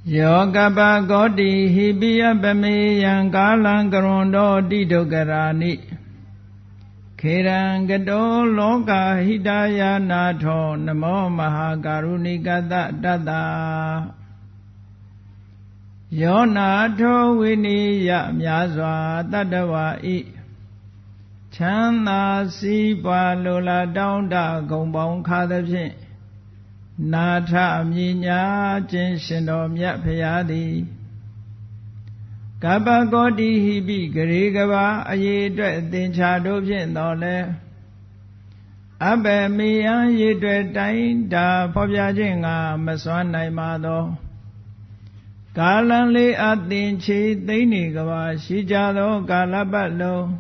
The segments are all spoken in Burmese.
Yogapa Godi Hibiya Bamiyan Kalan Karondo Didogarani Kirangado Loka Hidaya Nato Namo Mahakarunikata Dada Yonato Winiya Myazwa Tadawa I Chana Sipa Lola Downda Gombong Kadapin Nata Minya Jinshindo Myapayadi Kaba Godi Hibi Garigava Ayedre Dinchado Pindole Abe Miyan Yedre Dain Da Pobjajinga Maswanai Mado Kalanli Adinchi Dinigava Shijado Kalabalo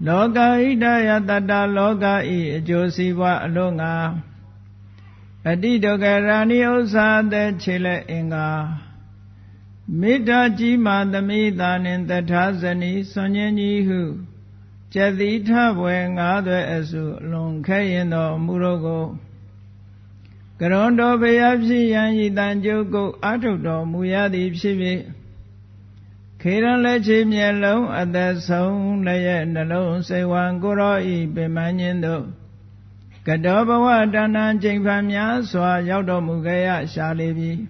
Loga Idaya Tata Loga I Josiwa Alunga Adidogarani Osade Chile Inga Mita Jima the Midan the Tazani Sonyani Hu Jadita Wenga the Esu Lonkaino Murogo Garondo Bayapsi Yanyi Danjoko Atodo Muyadi Psivi Kiran Lechim Yellow at the Song Laya Nalo Sewan Goroi Bemanindo Kadobawa Danan Jingpamya Swa Yaudo Mugaya Shalibi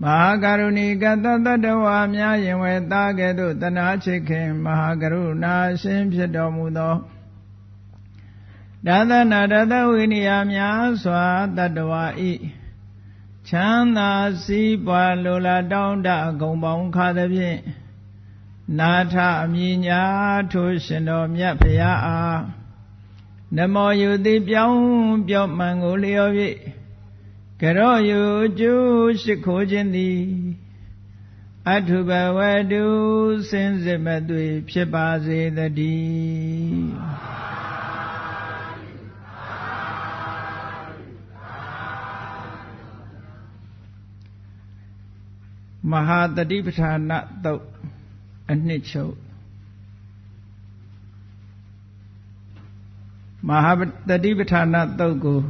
Mahakaruni Gatadawa Mya Yinwe Tagedu Tanachikim Mahakaruna Simpidomudo Dadana Dada Winiya Mya Swa Tadawa I Chana Sipa Lola Downda Gombong Kadabi Nata Minya Tushindo Myapaya Namo Yudi Pyong Pyong Mangolio Kero Yu Ju Shikojindi Atuba Wadu Senzimadui Pshibazi the D Mahadadipatana Tho Anicho Mahadadipatana Thogo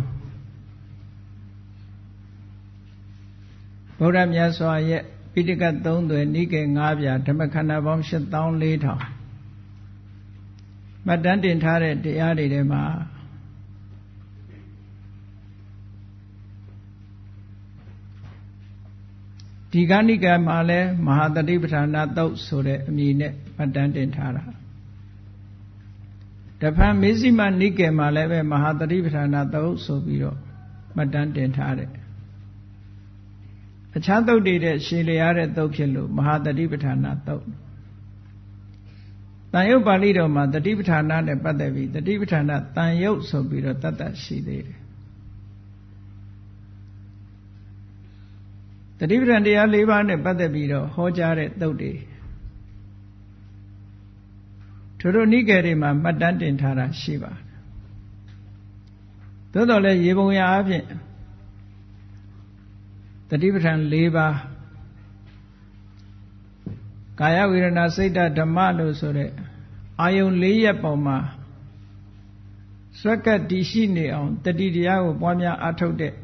Buddha Myaswa Yet Pitika Thondu Nike Ngabya Dhamakana Vamsha Town later Madantin Tare Diadi Dema Tiganika Male Mahadadipatana Tho Sure Mine Madantin Tara Dapan Mizima Nike Maleve Mahadadipatana Tho Sobiro Madantin Tare A Chanto did it, Shiliare Thopilu, Mahadadipatana Tho. Tayo Balido Ma, the Dipatana de Padavi, the Dipatana, Tayo Sobiro Tata she did. The Dipatana Livan de Padavido, Hojare Thodi. Turu Nigerima, Madantin Tara Shiva. Todole Yibuya Avi. The Dipatan Leva Kaya Virana Sita Damalo Sore Ayon Leya Poma Swaka Dishini on the Didiao Pamya Atode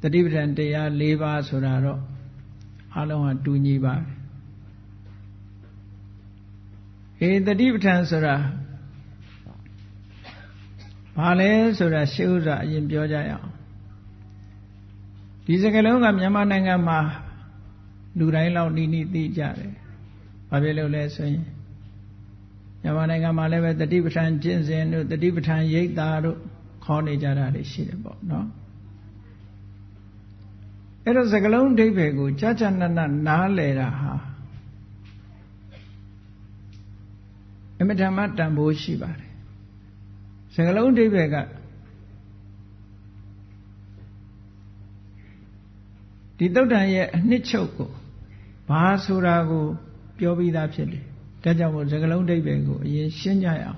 The Dipatan Dea Leva Soraro Alon Duniba E the Dipatan Sora Pale Sora Shura in Biojaya Disakalonga Yamananga Ma Duraila Nini Dijare Pavelo Lesson Yamananga Maleva, the Dipatan Jinsen, the Dipatan Yekdaru, Corny Jarari Shidabo, no? It was a galon debegu, Chachanana Nalera ha Emetamat Bushibari Sagalon debega Didodan Nichoko Basurago Piobi Dapsidi Tajamo Zagalon debegu, ye Shinyaya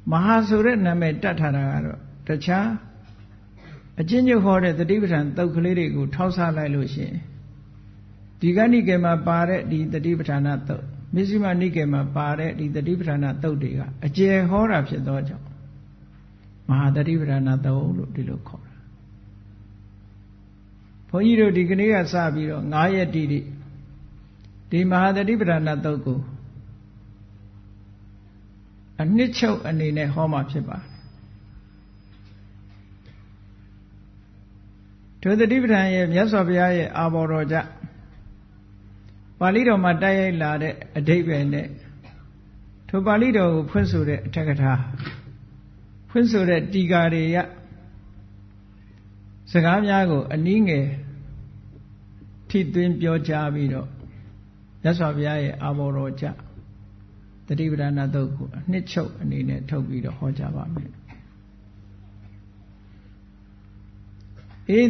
Mahasuret Name Tatara Tacha A ginger horde the Dipatan Thoklirigu Tosa Lilushi Digani Gema Pare di the Dipatana Tho Mizima Nigema Pare di the Dipatana Thodiga A Jay Hora Psedojo Mahadipatana Tho Dilokora န်းကြီးတို့ဒီကနေ့ကစပြီးတော့9ရက်တိတိဒီမဟာတတိပဌာနာသုတ်ကိုအနှစ်ချုပ်အနေနဲ့ဟောမှာဖြစ်ပါတယ်ထိုတတိပဌာန်ရဲ့မြတ်စွာဘုရားရဲ့အာဘော်တော်ကြပါဠိတော်မှာတိုက်ရိုက်လာတဲ့အဓိပ္ပာယ်နဲ့ထိုပါဠိတော်ကိုဖွင့်ဆိုတဲ့အထက်ကထာဖွင့်ဆိုတဲ့တီကာတွေရစကားများကိုအနည်းငယ်ထိသွင်းပြောကြားပြီးတော့မြတ်စွာဘုရားရဲ့အာဘော်တော်ကြတတိပဌာနာသုတ်ကိုအနှစ်ချုပ်အနေနဲ့ထုတ်ပြီးတော့ဟောကြားပါမယ်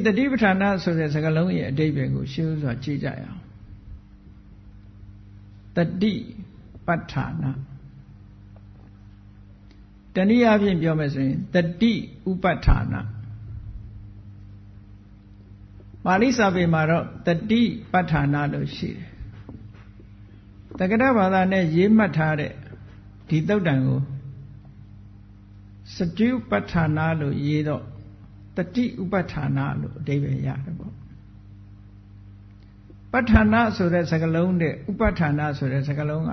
တတိပဌာနာဆိုတဲ့စကားလုံးရဲ့အဓိပ္ပာယ်ကိုရှင်းစွာကြည့်ကြရအောင်တတိပဋ္ဌာနာတနည်းအားဖြင့်ပြောမယ်ဆိုရင်တတိဥပဋ္ဌာနာပါဠိစာပေမှာတော့တတိပဋ္ဌာနာလို့ရှိတယ်တက္ကရာဘာသာနဲ့ရေးမှတ်ထားတဲ့ဒီသုတ်တံကိုစတုပဋ္ဌာနာလို့ရေးတော့တတိဥပဋ္ဌာနာလို့အဓိပ္ပာယ်ရတယ်ပေါ့ပဋ္ဌာနာဆိုတဲ့စကားလုံးနဲ့ဥပဋ္ဌာနာဆိုတဲ့စကားလုံးက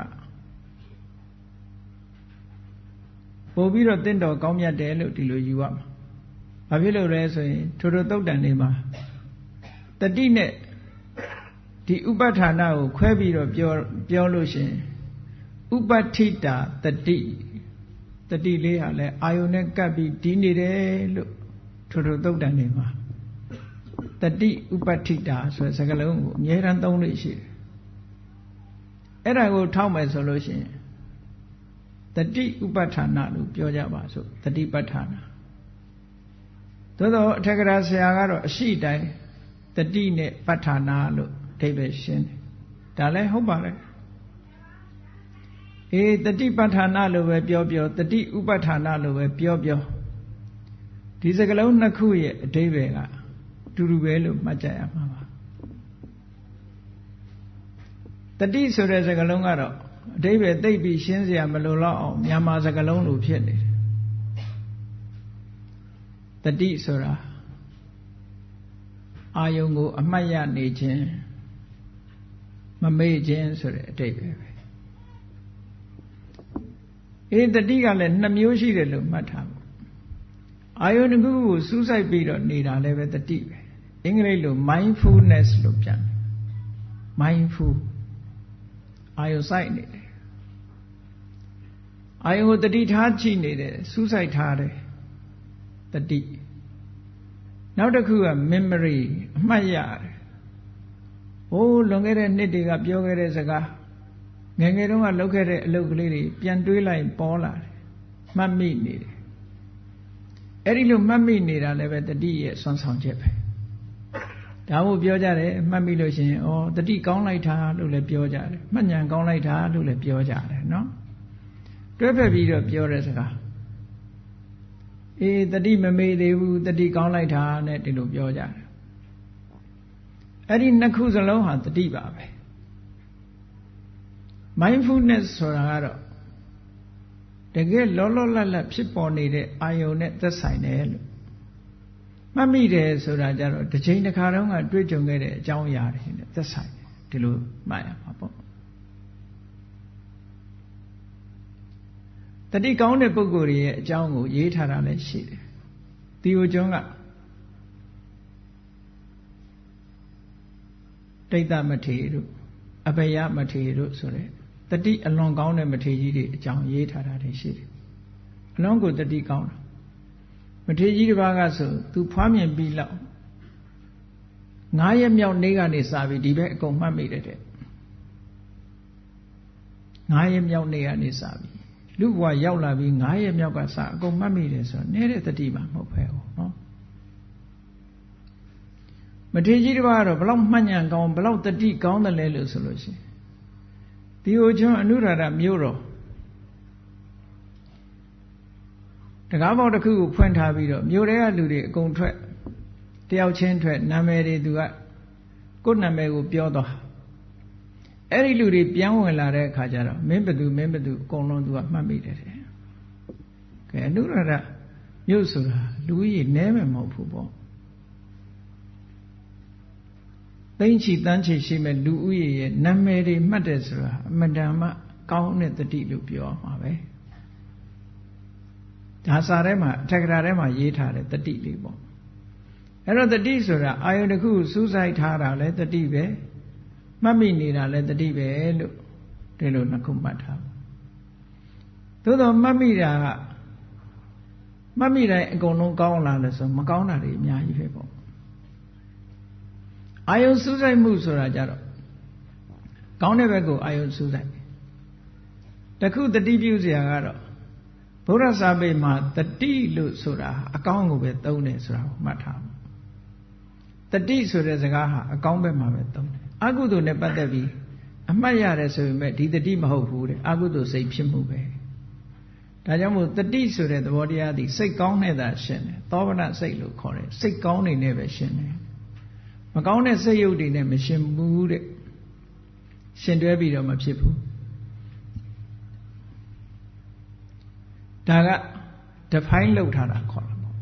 ပို့ပြီးတော့တင့်တော်ကောင်းမြတ်တယ်လို့ဒီလိုယူရမှာဘာဖြစ်လို့လဲဆိုရင်ထိုသုတ်တံတွေမှာတတိနဲ့ဒီဥပဋ္ဌာနာကိုခွဲပြီးတော့ပြောလို့ရှိရင်ဥပဋ္ဌိတာတတိလေးဟာလဲအာယုန်နဲ့ကပ်ပြီးဒီနေတယ်လို့ထိုသုတ်တံတွေမှာတတိဥပဋ္ဌိတာဆိုတဲ့စကားလုံးကိုအမြဲတမ်းသုံးလို့ရှိတယ်အဲ့ဒါကိုထောက်မယ်ဆိုလို့ရှိရင်တတိဥပဋ္ဌာနာလို့ပြောကြပါစို့တတိပဋ္ဌာနာသို့သောအထက်ကရာဆရာကတော့အရှိတိုင်းတတိနဲ့ပဋ္ဌာနာလို့အဓိပ္ပာယ်ရှင်းတယ်ဒါလည်းဟုတ်ပါလေတတိပဋ္ဌာနာလို့ပဲပြောတတိဥပဋ္ဌာနာလို့ပဲပြောဒီစကားလုံးနှစ်ခုရဲ့အဓိပ္ပာယ်ကအတူတူပဲလို့မှတ်ကြရမှာပါတတိဆိုတဲ့စကားလုံးကတော့အဓိပ္ပာယ်သိပ်ပြီးရှင်းစရာမလိုတော့အောင်မြန်မာစကားလုံးလိုဖြစ်နေတယ်တတိဆိုတာအာယုံကိုအမှတ်ရနေခြင်းမမေ့ခြင်းဆိုတဲ့အဓိပ္ပာယ်ပဲတတိကလည်း2မျိုးရှိတယ်လို့မှတ်ထားဖို့အာယုန်တစ်ခုကိုစူးစိုက်ပြီးတော့နေတာလည်းပဲတတိပဲအင်္ဂလိပ်လို mindfulness လို့ပြန်တယ် mindful အာယုန်စိုက်နေတယ်အာယုန်ကိုတတိထားကြည့်နေတယ်စူးစိုက်ထားတယ်တတိနောက်တစ်ခုက memory အမှတ်ရတယ်လွန်ခဲ့တဲ့နှစ်တွေကပြောခဲ့တဲ့စကားငယ်ငယ်တုန်းကလုပ်ခဲ့တဲ့အလုပ်ကလေးတွေပြန်တွေးလိုက်ပေါ်လာတယ်မှတ်မိနေတယ်အဲ့ဒီလိုမှတ်မိနေတာလည်းပဲတတိရဲ့စွမ်းဆောင်ချက်ပဲဒါမို့ပြောကြတယ်မှတ်မိလို့ရှိရင်တတိကောင်းလိုက်တာလို့လည်းပြောကြတယ်မှတ်ဉာဏ်ကောင်းလိုက်တာလို့လည်းပြောကြတယ်နော်တွဲဖက်ပြီးတော့ပြောတဲ့စကားတတိမမေ့သေးဘူးတတိကောင်းလိုက်တာနဲ့ဒီလိုပြောကြတယ်အဲ့ဒီနှစ်ခုစလုံးဟာတတိပါပဲ mindfulness ဆိုတာကတော့တကယ်လောလောလတ်လတ်ဖြစ်ပေါ်နေတဲ့အာယုန်နဲ့သက်ဆိုင်တယ်လို့မှတ်မိတယ်ဆိုတာကြတော့တစ်ချိန်တစ်ခါတုန်းကတွေ့ကြုံခဲ့တဲ့အကြောင်းအရာတွေနဲ့သက်ဆိုင်တယ်ဒီလိုမှတ်ရမှာပေါ့တတိကောင်းတဲ့ပုဂ္ဂိုလ်ရဲ့အကြောင်းကိုရေးထားတာလည်းရှိတယ်သီအိုကျွန်းကဒိဋ္ဌမထေရတို့အဘယမထေရတို့ဆိုတဲ့တတိအလွန်ကောင်းတဲ့မထေရကြီးတွေအကြောင်းရေးထားတာတွေရှိတယ်အလွန်ကိုတတိကောင်းတာမထေရကြီးတစ်ပါးကဆိုသူဖွားမြင်ပြီးလောက်9ရက်မြောက်နေ့ကနေစပြီးဒီဘက်အကုန်မှတ်မိတယ်တဲ့9ရက်မြောက်နေ့ကနေစပြီးလူဘဝရောက်လာပြီး9ရက်မြောက်ကစအကုန်မှတ်မိတယ်ဆိုတော့နည်းတဲ့တတိမှမဟုတ်ပဲဟောနော်မထေရကြီးတစ်ပါးကတော့ဘလောက်မှတ်ဉာဏ်ကောင်းဘလောက်တတိကောင်းတယ်လဲလို့ဆိုလို့ရှိရင်ဒီအိုကျွန်းအနုရာဓမြို့တော်တကားပေါက်တစ်ခုကိုဖွင့်ထားပြီးတော့မြို့ထဲကလူတွေအကုန်ထွက်တယောက်ချင်းထွက်နာမည်တွေသူကကိုယ်နာမည်ကိုပြောသွားအဲ့ဒီလူတွေပြန်ဝင်လာတဲ့အခါကျတော့မင်းဘသူအကုန်လုံးသူကမှတ်မိတယ်တဲ့ကဲအနုရာဓမြို့ဆိုတာလူကြီးနည်းမယ်မဟုတ်ဘူးပေါ့ သိမ့်ချီတန်းချီရှိမဲ့လူဦးရေရဲ့နာမည်တွေမှတ်တယ်ဆိုတာအမှန်တမ်းမှကောင်းတဲ့တတိလို့ပြောရမှာပဲဒါစာထဲမှာအထက်ကရာထဲမှာရေးထားတဲ့တတိလေးပေါ့အဲ့တော့တတိဆိုတာအာယုန်တစ်ခုစူးစိုက်ထားတာလဲတတိပဲမှတ်မိနေတာလဲတတိပဲလို့ဒီလိုနှစ်ခုမှတ်ထားသို့တော့မှတ်မိတာကမှတ်မိတိုင်းအကုန်လုံးကောင်းလာလို့ဆိုမကောင်းတာတွေအများကြီးပဲပေါ့အာယုန်စူးစိုက်မှုဆိုတာကြတော့ကောင်းတဲ့ဘက်ကိုအာယုန်စူးစိုက်တခုတတိပြုစရာကတော့ဘုရားစာပေမှာတတိလို့ဆိုတာအကောင်းကိုပဲသုံးတယ်ဆိုတာကိုမှတ်ထားပါတတိဆိုတဲ့စကားဟာအကောင်းဘက်မှာပဲသုံးတယ်အကုသိုလ်နဲ့ပတ်သက်ပြီးအမှတ်ရတယ်ဆိုပေမဲ့ဒီတတိမဟုတ်ဘူးတဲ့အကုသိုလ်စိတ်ဖြစ်မှုပဲဒါကြောင့်မို့တတိဆိုတဲ့သဘောတရားသည်စိတ်ကောင်းနဲ့သာရှင်းတယ်သောဗနစိတ်လို့ခေါ်တယ်စိတ်ကောင်းနေနဲ့ပဲရှင်းတယ်မကောင်းတဲ့စိတ်ရုပ်တွေနဲ့မရှင်းဘူးတဲ့ရှင်တွဲပြီးတော့မဖြစ်ဘူးဒါက define လုပ်ထားတာခေါ်တာပေါ့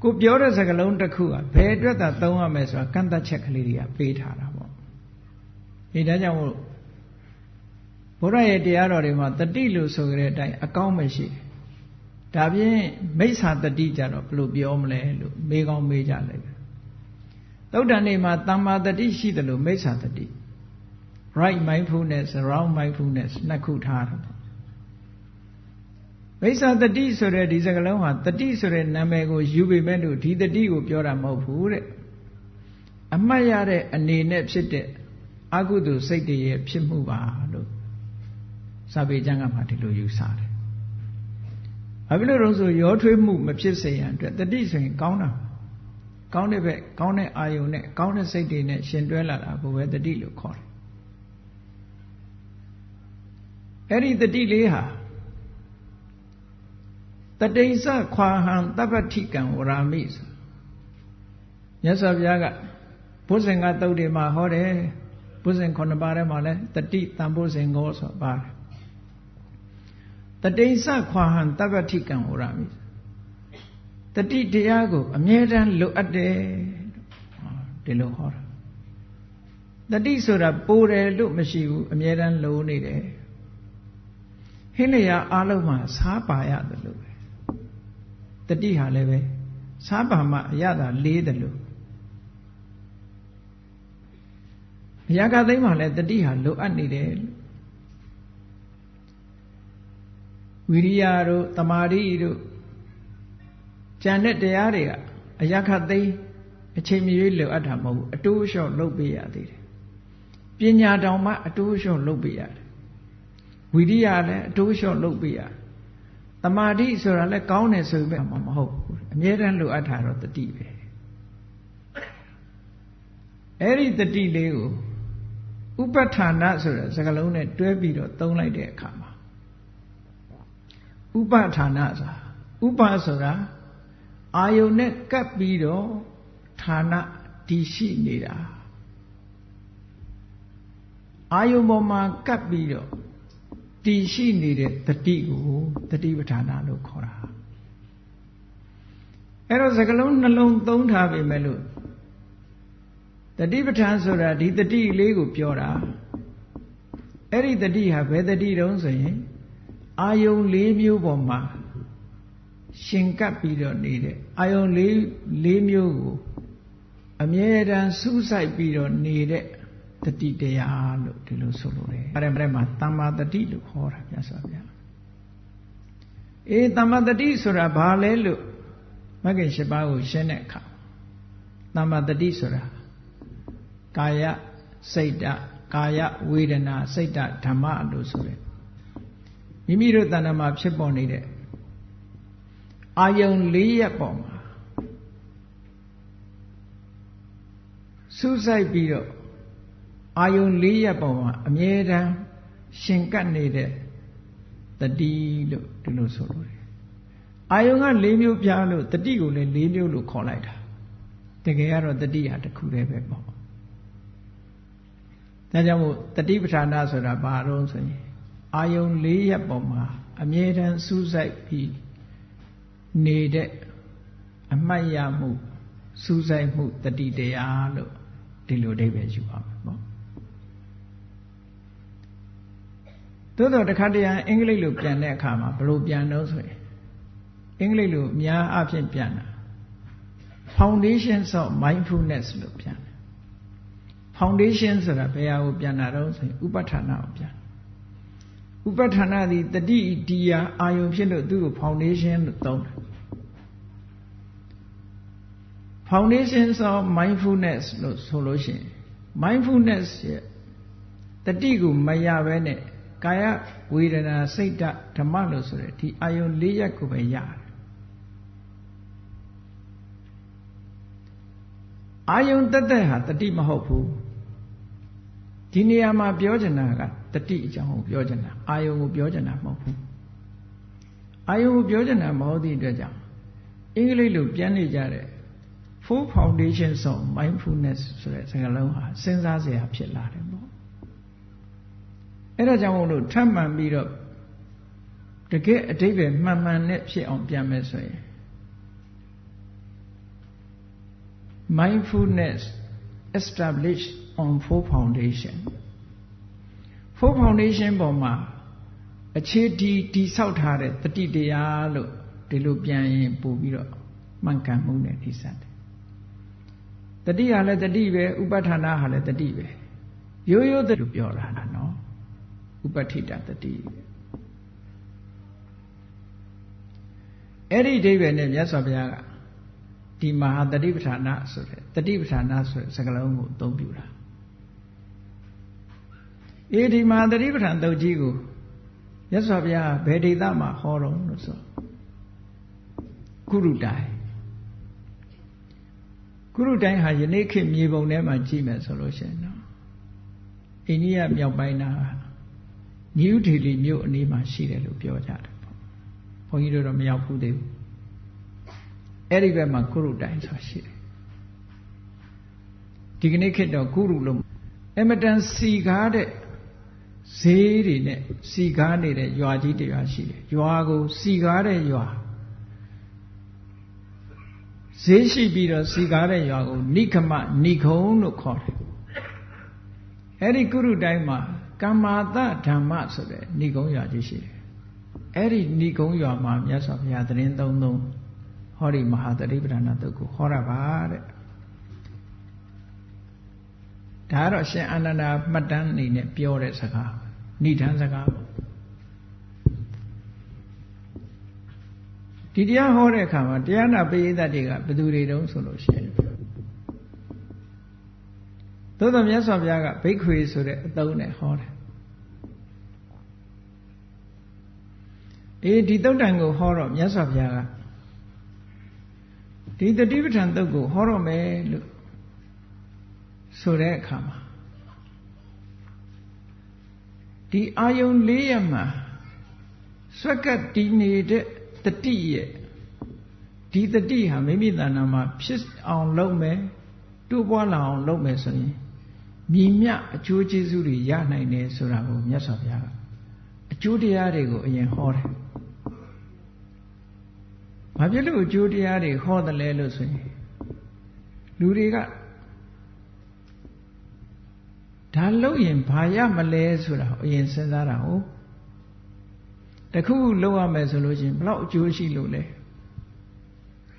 ကိုပြောတဲ့စကားလုံးတစ်ခုကဘယ်အတွက်သာသုံးရမယ်ဆိုတာကန့်သတ်ချက်ကလေးတွေကပေးထားတာပေါ့ဒီဒါကြောင့်မို့ဘုရားရဲ့တရားတော်တွေမှာတတိလို့ဆိုကြတဲ့အတိုင်းအကောင်းမရှိတယ်ဒါဖြင့်မိစ္ဆာတတိကြတော့ဘယ်လိုပြောမလဲလို့မေးကောင်းမေးကြလိုက်တယ်သုဒ္ဓနေမှာတမ္မာတတိရှိတယ်လို့မိစ္ဆာတတိ right mindfulness wrong mindfulness နှစ်ခုထားတာမိစ္ဆာတတိဆိုတဲ့ဒီစကားလုံးဟာတတိဆိုတဲ့နာမည်ကိုယူပေမဲ့လို့ဒီတတိကိုပြောတာမဟုတ်ဘူးတဲ့အမှတ်ရတဲ့အနေနဲ့ဖြစ်တဲ့အကုသိုလ်စိတ်တွေရဲ့ဖြစ်မှုပါလို့စာပေကျမ်းကမှဒီလိုယူဆတယ်။ဘာဖြစ်လို့လဲဆိုရောထွေးမှုမဖြစ်စေရန်အတွက်တတိဆိုရင်ကောင်းတာကောင်းတဲ့ဘက်ကောင်းတဲ့အာယုန်နဲ့ကောင်းတဲ့စိတ်တွေနဲ့ရှင်တွဲလာတာကိုပဲတတိလို့ခေါ်တယ်။အဲ့ဒီတတိလေးဟာတတိစခွာဟံတပ္ပတိကံဝရာမိဆိုမြတ်စွာဘုရားကဘုဇင်ကသုတ်တွေမှာဟောတယ်ဘုဇင်9ပါးထဲမှာလဲတတိတံဘုဇင်ကိုဆိုပါတယ်တတိစခွာဟံတပ္ပတိကံဝရာမိတတိတရားကိုအမြဲတမ်းလိုအပ်တယ်ဒီလိုဟောတာတတိဆိုတာပိုတယ်လို့မရှိဘူးအမြဲတမ်းလိုနေတယ်ဟင်းလျာအားလုံးမှာစားပါရတယ်လို့ပဲတတိဟာလည်းပဲစားပါမှအရသာလေးတယ်လို့အရာကသိမ်းမှလည်းတတိဟာလိုအပ်နေတယ်ဝိရိယတို့တမာတိတို့ဉာဏ်နဲ့တရားတွေကအရာခသိမ်းအချိန်မရွေးလိုအပ်တာမဟုတ်ဘူးအတိုးအလျှော့လုပ်ပေးရသေးတယ်ပညာတောင်မှအတိုးအလျှော့လုပ်ပေးရတယ်ဝိရိယလည်းအတိုးအလျှော့လုပ်ပေးရတယ်တမာတိဆိုတာလည်းကောင်းတယ်ဆိုပေမဲ့မဟုတ်ဘူးအမြဲတမ်းလိုအပ်တာတော့တတိပဲအဲ့ဒီတတိလေးကိုဥပဋ္ဌာဏဆိုတဲ့စကားလုံးနဲ့တွဲပြီးတော့သုံးလိုက်တဲ့အခါမှာဥပဋ္ဌာဏဆိုတာဥပဆိုတာအာယုန်နဲ့ကပ်ပြီးတော့ဌာနတည်ရှိနေတာအာယုန်ပေါ်မှာကပ်ပြီးတော့တည်ရှိနေတဲ့တတိကိုတတိပဋ္ဌာနာလို့ခေါ်တာအဲ့တော့စကလုံးနှလုံးသုံးထားပေမဲ့လို့တတိပဋ္ဌာန်ဆိုတာဒီတတိလေးကိုပြောတာအဲ့ဒီတတိဟာဘယ်တတိတုံးဆိုရင်အာယုန်၄မျိုးပေါ်မှာရှင်ကပ်ပြီးတော့နေတဲ့အာယုန်၄မျိုးကိုအမြဲတမ်းစူးစိုက်ပြီးတော့နေတဲ့တတိတရားလို့ဒီလိုဆိုလို့ရတယ်အဲ့ဒါမှာတမ္မာတတိလို့ခေါ်တာမြတ်စွာဘုရားတမ္မာတတိဆိုတာဘာလဲလို့မဂ္ဂင်၈ပါးကိုရှင်းတဲ့အခါတမ္မာတတိဆိုတာကာယစိတ်တကာယဝေဒနာစိတ်တဓမ္မလို့ဆိုတယ်မိမိတို့တဏ္ဍာမှာဖြစ်ပေါ်နေတဲ့အာယုန်၄ရပ်ပေါ်မှာစူးစိုက်ပြီးတော့အာယုန်၄ရပ်ပေါ်မှာအမြဲတမ်းရှင်ကပ်နေတဲ့တတိလို့ဒီလိုဆိုလို့ရတယ်အာယုန်က၄မျိုးပြားလို့တတိကိုလည်း၄မျိုးလို့ခေါ်လိုက်တာတကယ်ကတော့တတိဟာတစ်ခုတည်းပဲပေါ့ဒါကြောင့်မို့တတိပဋ္ဌာနာဆိုတာဘာလို့ဆိုရင်အာယုန်၄ရပ်ပေါ်မှာအမြဲတမ်းစူးစိုက်ပြီးနေတဲ့အမှတ်ရမှုစူးစိုက်မှုတတိတရားလို့ ဒီလိုအဓိပ္ပာယ်ယူပါမယ်ပေါ့သို့တော့တစ်ခါတည်းအင်္ဂလိပ်လိုပြန်တဲ့အခါမှာဘယ်လိုပြန်တော့ဆိုရင်အင်္ဂလိပ်လိုအများအားဖြင့်ပြန်တာ foundations of mindfulness လို့ပြန်တယ် foundation ဆိုတာဘယ်ဟာကိုပြန်တာတော့ဆိုရင်ဥပဋ္ဌာဏကိုပြန်ဥပဋ္ဌာဏသည်တတိတရားအာယုံဖြစ်လို့သူ့ကို foundation လို့သုံးတယ် foundations of mindfulness လို့ဆိုလို့ရှိရင် mindfulness ရဲ့တတိကိုမရဘဲနဲ့ကာယဝေဒနာစိတ်ဓမ္မလို့ဆိုတဲ့ဒီအာယုံ၄ရပ်ကိုပဲရတယ်အာယုံတက်တက်ဟာတတိမဟုတ်ဘူးဒီနေရာမှာပြောချင်တာကတတိအကြောင်းကိုပြောချင်တာအာယုံကိုပြောချင်တာမဟုတ်ဘူးအာယုံကိုပြောချင်တာမဟုတ်သည့်အတွက်ကြောင့်အင်္ဂလိပ်လိုပြန်နေကြတဲ့ four foundations of mindfulness ဆိုတဲ့စကားလုံးဟာစဉ်းစားစရာဖြစ်လာတယ်ပေါ့အဲ့ဒါကြောင့်မို့လို့ထပ်မှန်ပြီးတော့တကယ်အဓိပ္ပာယ်မှန်မှန်နဲ့ဖြစ်အောင်ပြန်မယ်ဆိုရင် mindfulness established on four foundation ပေါ်မှာအခြေတည်ဆောက်ထားတဲ့တတိတရားလို့ဒီလိုပြန်ရင်ပို့ပြီးတော့မှန်ကန်မှုနဲ့ထိစပ်တယ်တတိဟာလည်းတတိပဲဥပဋ္ဌာဏဟာလည်းတတိပဲရိုးရိုးတလူပြောတာနော်ဥပဋ္ဌိတတတိအဲ့ဒီအဓိပ္ပာယ်နဲ့မြတ်စွာဘုရားကဒီမဟာတတိပဋ္ဌာဏဆိုတဲ့တတိပဋ္ဌာဏဆိုတဲ့စကားလုံးကိုအသုံးပြုတာဒီမဟာတတိပဋ္ဌာန်တုတ်ကြီးကိုမြတ်စွာဘုရားဘယ်ဒေသမှာဟောတော်လို့ဆိုကုရုတိုင်းဟာယနေ့ခေတ်မြေပုံထဲမှာကြည့်မယ်ဆိုလို့ရှိရင်နော်အိန္ဒိယမြောက်ပိုင်းနာနယူးဒေလီမြို့အနီးမှာရှိတယ်လို့ပြောကြတယ်ပေါ့ဘုန်းကြီးတို့တော့မရောက်ဘူးသေးဘူးအဲ့ဒီဘက်မှာကုရုတိုင်းဆိုတာရှိတယ်ဒီကနေ့ခေတ်တော့ကုရုလို့အမတန်စီကားတဲ့ဈေးတွေနဲ့စီကားနေတဲ့ရွာကြီးတစ်ရွာရှိတယ်ရွာကိုစီကားတဲ့ရွာဈေးရှိပြီးတော့စီကားတဲ့ရွာကိုနိခမနိခုံလို့ခေါ်တယ်အဲ့ဒီကုရုတိုင်းမှာကမ္မာတဓမ္မဆိုတဲ့နိခုံရွာကြီးရှိတယ်အဲ့ဒီနိခုံရွာမှာမြတ်စွာဘုရားသတင်းသုံးဟောဒီမဟာတတိပဋ္ဌာန်တုတ်ကိုဟောတာပါတဲ့ဒါကတော့ရှင်အာနန္ဒာမှတ်တမ်းအနေနဲ့ပြောတဲ့စကားဏိဌာန်စကားဒီတရားဟောတဲ့အခါမှာတရားနာပရိသတ်တွေကဘယ်သူတွေတုံးဆိုလို့ရှိရင်သို့တော်မြတ်စွာဘုရားကဘိက္ခွေဆိုတဲ့အသုံးနဲ့ဟောတယ်ဒီတုတ်တန်ကိုဟောတော့မြတ်စွာဘုရားကဒီတတိပဋ္ဌာန်တုတ်ကိုဟောတော့မယ်လို့ဆိုတဲ့အခါမှာဒီအာယုံ၄ရပ်မှာဆွက်ကပ်တည်နေတဲ့တတိရဲ့ဒီတတိဟာမိမိတဏ္ဍာမှာဖြစ်အောင်လုပ်မယ်တိုးပွားလာအောင်လုပ်မယ်ဆိုရင်မြည်မြအကျိုးကျေးဇူးတွေရနိုင်တယ်ဆိုတာကိုမြတ်စွာဘုရားကအကျိုးတရားတွေကိုအရင်ဟောတယ်။ဘာဖြစ်လို့အကျိုးတရားတွေဟောတယ်လဲလို့ဆိုရင်လူတွေကဒါလုပ်ရင်ဘာရမလဲဆိုတာအရင်စဉ်းစားတာဟုတ်တခုလုပ်ရမယ်ဆိုလို့ရှိရင်ဘလောက်အကျိုးရှိလို့လဲ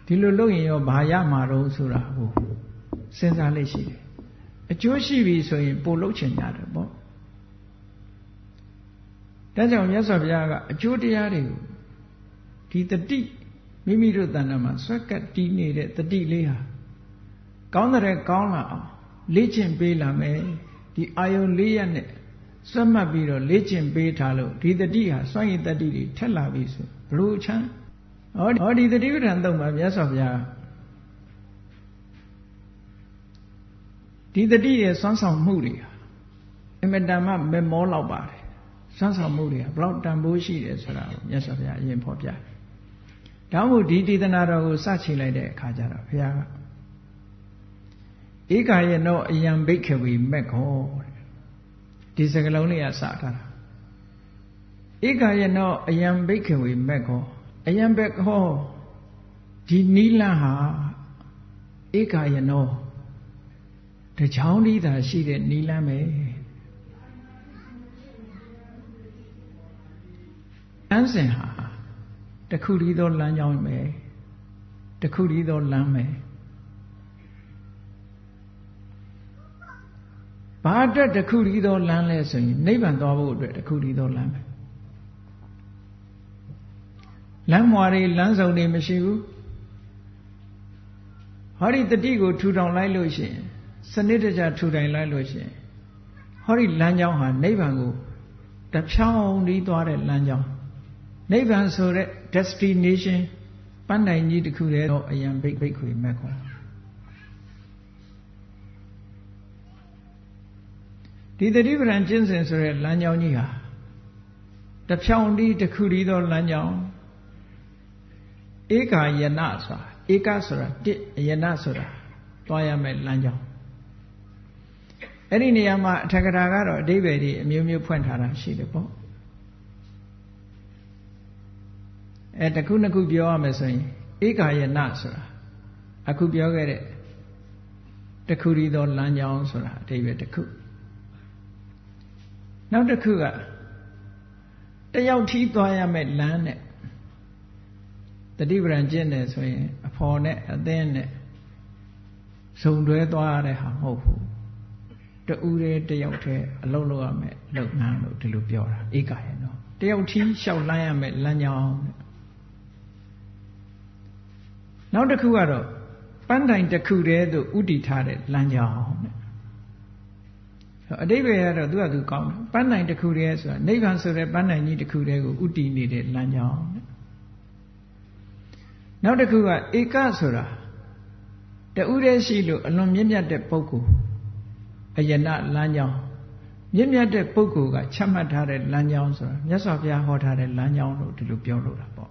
ဒီလိုလုပ်ရင်ရောဘာရမှာတော့ဆိုတာကိုစဉ်းစားလိမ့်ရှိတယ်အကျိုးရှိပြီဆိုရင်ပို့လုပ်ချင်ကြတယ်ပေါ့ဒါကြောင့်မြတ်စွာဘုရားကအကျိုးတရားတွေကိုဒီတတိမိမိတို့တဏ္ဍာမှာဆွက်ကပ်တည်နေတဲ့တတိလေးဟာကောင်းတဲ့ကောင်းလာအောင်လေ့ကျင့်ပေးလာမယ်ဒီအာယုံ၄ရပ်နဲ့စွတ်မှတ်ပြီးတော့လေ့ကျင့်ပေးထားလို့ဒီတတိဟာစွန့်ရည်တတိတွေထက်လာပြီဆိုဘလို့ချမ်းဟောဒီတတိပဋ္ဌာန်သုံးပါမြတ်စွာဘုရားဒီတတိရဲ့စွမ်းဆောင်မှုတွေဟာအမတန်မှမမောလောက်ပါတယ်စွမ်းဆောင်မှုတွေဟာဘလောက်တန်ဖိုးရှိတယ်ဆိုတာကိုမြတ်စွာဘုရားအရင်ဖော်ပြတယ်ဒါမှမဟုတ်ဒီဒေသနာတော်ကိုစချိန်လိုက်တဲ့အခါကျတော့ဘုရားကဧကယေနောအယံဘိက္ခဝေမက္ခောဒီစကားလုံးလေးကစထားတာဧကယေနောအယံဘိက္ခဝေမက္ခောအယံဘိက္ခောဒီနိလဟာဧကယေနော တချောင်းဒီသာရှိတဲ့နိလမ်းပဲအန်းစင်ဟာတခုတည်းသောလမ်းကြောင်းပဲတခုတည်းသောလမ်းပဲဘာအတွက်တခုတည်းသောလမ်းလဲဆိုရင်နိဗ္ဗာန်သွားဖို့အတွက်တခုတည်းသောလမ်းပဲလမ်းမွာတွေလမ်းစုံတွေမရှိဘူးဟောဒီတတိကိုထူထောင်လိုက်လို့ရှိရင်စနစ်တကျထူထောင်လိုက်လို့ရှိရင်ဟောဒီလမ်းကြောင်းဟာနိဗ္ဗာန်ကိုတဖြောင်းပြီးသွားတဲ့လမ်းကြောင်းနိဗ္ဗာန်ဆိုတဲ့ destination ပန်းတိုင်ကြီးတစ်ခုတည်းတော့အယံဘိတ်ခွေမဲ့ခေါ်ဒီတတိပဒံကျင့်စဉ်ဆိုတဲ့လမ်းကြောင်းကြီးဟာတဖြောင်းပြီးတစ်ခုတည်းသောလမ်းကြောင်းဧကာယနာဆိုတာဧကဆိုတာတစ်ယနာဆိုတာသွားရမယ်လမ်းကြောင်းအဲ့ဒီနေရာမှာအထက်ကရာကတော့အဓိပ္ပာယ်တွေအမျိုးမျိုးဖွင့်ထားတာရှိတယ်ပေါ့တခုနှစ်ခုပြောရမယ်ဆိုရင်ဧကာယနာဆိုတာအခုပြောခဲ့တဲ့တခုတည်းသောလမ်းကြောင်းဆိုတာအဓိပ္ပာယ်တစ်ခုနောက်တစ်ခုကတယောက်ထီးသွားရမယ်လမ်းနဲ့တတိပဒံကျင့်တယ်ဆိုရင်အဖော်နဲ့အသင်းနဲ့စုံတွဲသွားရတဲ့ဟာမဟုတ်ဘူးတူးတယောက်တည်းအလုပ်လုပ်ရမယ်လုပ်ငန်းလို့ဒီလိုပြောတာဧကာယနော်တယောက်ထီးလျှောက်လန်းရမယ်လမ်းကြောင်းနောက်တစ်ခုကတော့ပန်းတိုင်တစ်ခုတည်းသို့ဥတည်ထားတဲ့လမ်းကြောင်းအဓိပ္ပာယ်ကတော့သူကသူကောင်းတယ်ပန်းတိုင်တစ်ခုတည်းဆိုတာနိဗ္ဗာန်ဆိုတဲ့ပန်းတိုင်ကြီးတစ်ခုတည်းကိုဥတည်နေတဲ့လမ်းကြောင်းနောက်တစ်ခုကဧကဆိုတာတူးတည်းရှိလို့အလွန်မြင့်မြတ်တဲ့ပုဂ္ဂိုလ်အယနာလမ်းကြောင်းမြင့်မြတ်တဲ့ပုဂ္ဂိုလ်ကချမှတ်ထားတဲ့လမ်းကြောင်းဆိုတာမြတ်စွာဘုရားဟောထားတဲ့လမ်းကြောင်းလို့ဒီလိုပြောလို့တာပေါ့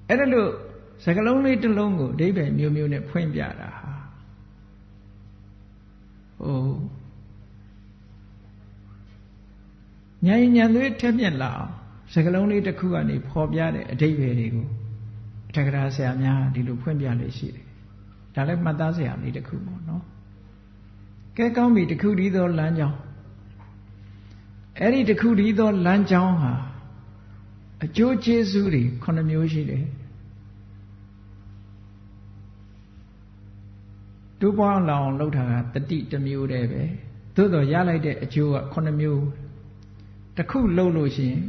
အဲ့ဒါလို့စကားလုံးလေးတစ်လုံးကိုအဓိပ္ပာယ်မျိုးမျိုးနဲ့ဖွင့်ပြတာဟာဉာဏ်ဉာဏ်သွေးထက်မြက်လာအောင်စကားလုံးလေးတစ်ခုကနေဖော်ပြတဲ့အဓိပ္ပာယ်တွေကိုအထက်ကရာဆရာများဒီလိုဖွင့်ပြလို့ရှိတယ်ဒါလည်းမှတ်သားစရာလေးတစ်ခုပေါ့နော်ကဲကောင်းပြီတစ်ခုတည်းသောလမ်းကြောင်းအဲ့ဒီတစ်ခုတည်းသောလမ်းကြောင်းဟာအကျိုးကျေးဇူးတွေ9မျိုးရှိတယ်တူပွားလောင်လောက်တာကတတိတစ်မျိုးတည်းပဲသို့တော်ရလိုက်တဲ့အကျိုးက9မျိုးတစ်ခုလှုပ်လို့ရှိရင်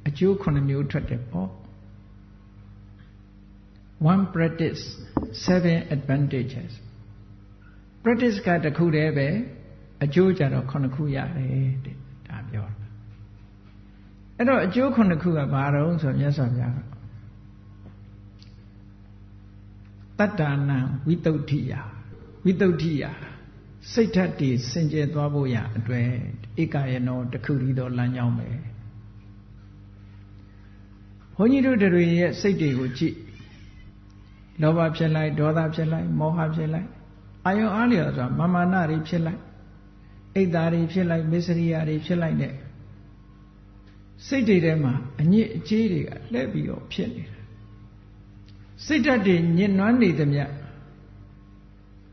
အကျိုး9မျိုးထွက်တယ်ပေါ့one practice 7 advantages practice ကတစ်ခုတည်းပဲအကျိုးကြတော့9ခုရတယ်တဲ့ဒါပြောတာအဲ့တော့အကျိုး9ခုကဘာတော့ဆိုမြတ်စွာဘုရားကတတ္တနာဝိတုဒ္ဓိယဝိတုဒ္ဓိယစိတ်ဓာတ်တွေစင်ကြယ်သွားဖို့ရအတွက်ဧကယနောတစ်ခုတည်းသောလမ်းကြောင်းပဲဘုန်းကြီးတို့တွေရဲ့စိတ်တွေကိုကြည့်လောဘဖြစ်လိုက်ဒေါသဖြစ်လိုက်မောဟဖြစ်လိုက်အာယုံအားလျော်ဆိုတာမာနတွေဖြစ်လိုက်အိတ်သားတွေဖြစ်လိုက်မစ္စရိယတွေဖြစ်လိုက်တဲ့စိတ်တွေထဲမှာအညစ်အကြေးတွေကလှည့်ပြီးတော့ဖြစ်နေတာစိတ်ဓာတ်တွေညစ်နွမ်းနေသမျှ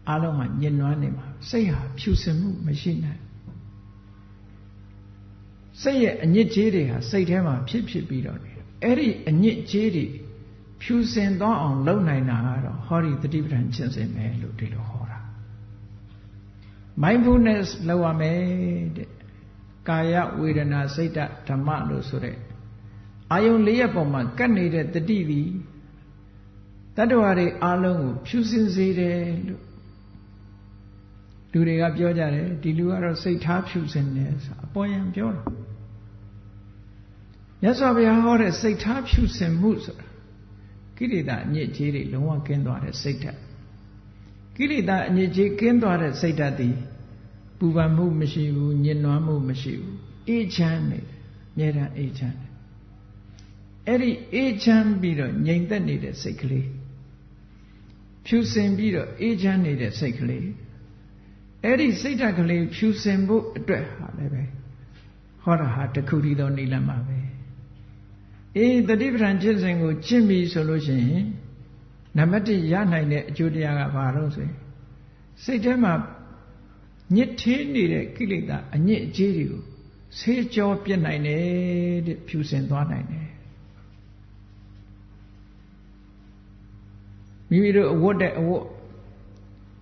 အားလုံးမှာညစ်နွမ်းနေမှာစိတ်ဟာဖြူစင်မှုမရှိနိုင်စိတ်ရဲ့အညစ်ကြေးတွေဟာစိတ်ထဲမှာဖြစ်ပြီးတော့နေအဲ့ဒီအညစ်အကြေးတွေဖြူစင်သွားအောင်လုပ်နိုင်တာကတော့ဟောဒီတတိပဋ္ဌာန်ကျင့်စဉ်ပဲလို့ဒီလိုဟောတာ mindfulness လုပ်ရမယ်တဲ့ကာယဝေဒနာစိတ်ဓမ္မလို့ဆိုတဲ့အာယုံ၄ရပ်ပေါ်မှာကပ်နေတဲ့တတိသည်တတ္တဝါတွေအားလုံးကိုဖြူစင်စေတယ်လို့လူတွေကပြောကြတယ်ဒီလူကတော့စိတ်ထားဖြူစင်တယ်ဆိုအပေါ်ယံပြောတာမြတ်စွာဘုရားဟောတဲ့စိတ်ထားဖြူစင်မှုဆိုတာကိလေသာအညစ်အကြေးတွေလုံးဝကင်းသွားတဲ့စိတ်ဓာတ်ကိလေသာအညစ်အကြေးကင်းသွားတဲ့စိတ်ဓာတ်သည်ပူပန်မှုမရှိဘူးညှဉ်းနှွမ်းမှုမရှိဘူးအေးချမ်းနေတယ်အမြဲတမ်းအေးချမ်းတယ်အဲ့ဒီအေးချမ်းပြီးတော့ငြိမ်သက်နေတဲ့စိတ်ကလေးဖြူစင်ပြီးတော့အေးချမ်းနေတဲ့စိတ်ကလေးအဲ့ဒီစိတ်ဓာတ်ကလေးဖြူစင်ဖို့အတွက်ဟာလည်းပဲဟောတာဟာတခုတည်းသောနိလမ်းပါပဲတတိပဋ္ဌာန်ကျင့်စဉ်ကိုကျင့်ပြီဆိုလို့ရှိရင်နံပါတ်1ရနိုင်တဲ့အကျိုးတရားကဘာလို့ဆိုရင်စိတ်ထဲမှာ ညစ်သေးနေတဲ့ကိလေသာအညစ်အကြေးတွေကိုဆေးကြောပြစ်နိုင်တယ်တဲ့ဖြူစင်သွားနိုင်တယ်မိမိတို့အဝတ်တဲ့အဝတ်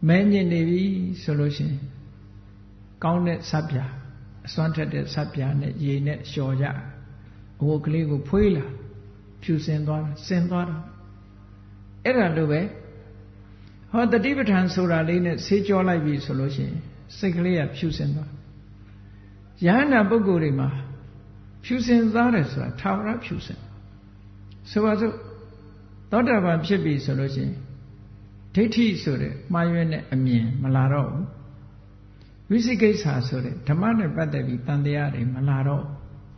မဲညစ်နေပြီဆိုလို့ရှိရင်ကောင်းတဲ့ဆပ်ပြာအစွမ်းထက်တဲ့ဆပ်ပြာနဲ့ရေနဲ့လျှော်ကြအဝတ်ကလေးကိုဖွေးလာဖြူစင်သွားတာစင်သွားတာအဲ့ဒါလိုပဲဟောတတိပဋ္ဌာန်ဆိုတာလေးနဲ့ဆေးကြောလိုက်ပြီဆိုလို့ရှိရင်စိတ်ကလေးကဖြူစင်သွားယဟန္တာပုဂ္ဂိုလ်တွေမှာဖြူစင်သွားတယ်ဆိုတာထာဝရဖြူစင်ဆိုပါစို့သောတာပန်ဖြစ်ပြီဆိုလို့ရှိရင်ဒိဋ္ဌိဆိုတဲ့မှားယွင်းတဲ့အမြင်မလာတော့ဘူးဝိသိကိစ္စဆိုတဲ့ဓမ္မနဲ့ပတ်သက်ပြီးတန်တရားတွေမလာတော့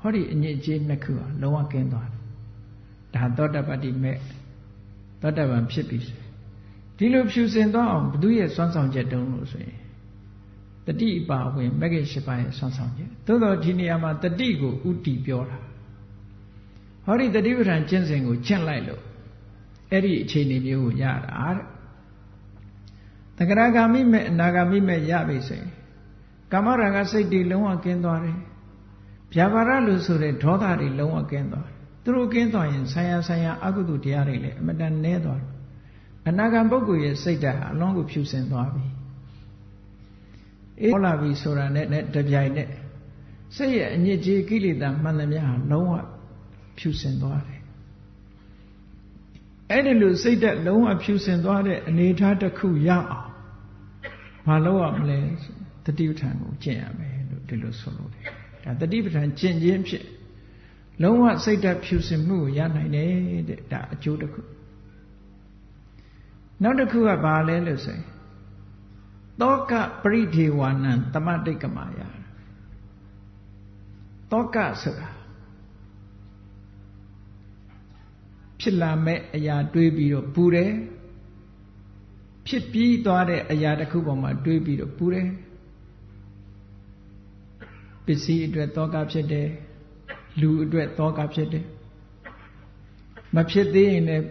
ဟောဒီအညစ်အကြေးနှစ်ခုဟာလုံးဝကင်းသွားတယ်ဒါသောတာပတ္တိမဲ့သောတာပန်ဖြစ်ပြီဒီလိုဖြူစင်သွားအောင်ဘုသူရဲ့စွမ်းဆောင်ချက်တုံးလို့ဆိုရင်တတိအပါဝင်မဂ္ဂင်၈ပါးရဲ့စွမ်းဆောင်ချက်သို့တော်ဒီနေရာမှာတတိကိုဥတီပြောတာဟောဒီတတိပဋ္ဌာန်ကျင့်စဉ်ကိုကျင့်လိုက်လို့အဲ့ဒီအခြေအနေမျိုးကိုရတာတဲ့တဂရဂါမိမဲ့အနာဂါမိမဲ့ရပြီဆိုရင်ကာမရာဂစိတ်တွေလုံးဝကင်းသွားတယ်ဗျာပါဒလို့ဆိုတဲ့ဒေါသတွေလုံးဝကင်းသွားတယ်သူတို့ကင်းသွားရင်ဆိုင်ရာအကုသိုလ်တရားတွေလည်းအမတန်နည်းသွားတယ်အနာဂံပုဂ္ဂိုလ်ရဲ့စိတ်ဓာတ်ဟာအလုံးကိုဖြူစင်သွားပြီအေးဟောလာပြီဆိုတာနဲ့တပြိုင်နက်စိတ်ရဲ့အညစ်အကြေးကိလေသာမှန်သမျှဟာလုံးဝဖြူစင်သွားတယ်အဲ့ဒီလိုစိတ်ဓာတ်လုံးဝဖြူစင်သွားတဲ့အနေအထားတစ်ခုရအောင်မလုပ်ရမလဲတတိပဋ္ဌာန်ကိုကျင့်ရမယ်လို့ဒီလိုဆိုလို့တယ်ဒါတတိပဋ္ဌာန်ကျင့်ခြင်းဖြင့်လုံးဝစိတ်ဓာတ်ဖြူစင်မှုကိုရနိုင်တယ်တဲ့ဒါအကျိုးတစ်ခုနောက်တစ်ခုကဘာလဲလို့ဆိုရင်တောကပရိဒေဝနံသမတိတ်ကမာယတောကဆိုတာဖြစ်လာမဲ့အရာတွေးပြီးတော့ပူတယ်ဖြစ်ပြီးသွားတဲ့အရာတစ်ခုပေါ်မှာတွေးပြီးတော့ပူတယ်ပစ္စည်းအတွက်တောကဖြစ်တယ်လူအတွက်တောကဖြစ်တယ်မဖြစ်သေးရင်လည်း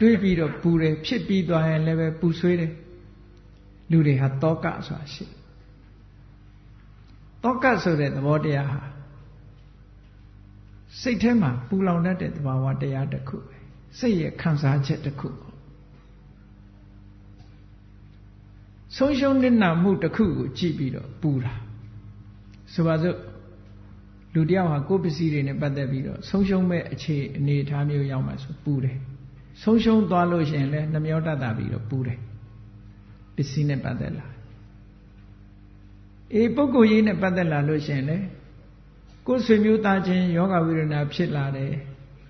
တွေးပြီးတော့ပူတယ်ဖြစ်ပြီးသွားရင်လည်းပဲပူဆွေးတယ်လူတွေဟာတောကဆိုတာရှိတောကဆိုတဲ့သဘောတရားဟာစိတ်ထဲမှာပူလောင်တတ်တဲ့သဘာဝတရားတစ်ခုပဲစိတ်ရဲ့ခံစားချက်တစ်ခုဆုံးရှုံးနစ်နာမှုတစ်ခုကိုကြည့်ပြီးတော့ပူတာဆိုပါစို့လူတယောက်ဟာကိုယ်ပစ္စည်းတွေနဲ့ပတ်သက်ပြီးတော့ဆုံးရှုံးမဲ့အခြေအနေအထားမျိုးရောက်မှဆိုပူတယ်ဆုံးရှုံးသွားလို့ရှိရင်လည်းနှမျောတတ်တာပြီးတော့ပူတယ်ပစ္စည်းနဲ့ပတ်သက်လာပုဂ္ဂိုလ်ရေးနဲ့ပတ်သက်လာလို့ရှိရင်လည်းကိုယ်ဆွေမျိုးသားချင်းယောဂဝိရဏဖြစ်လာတယ်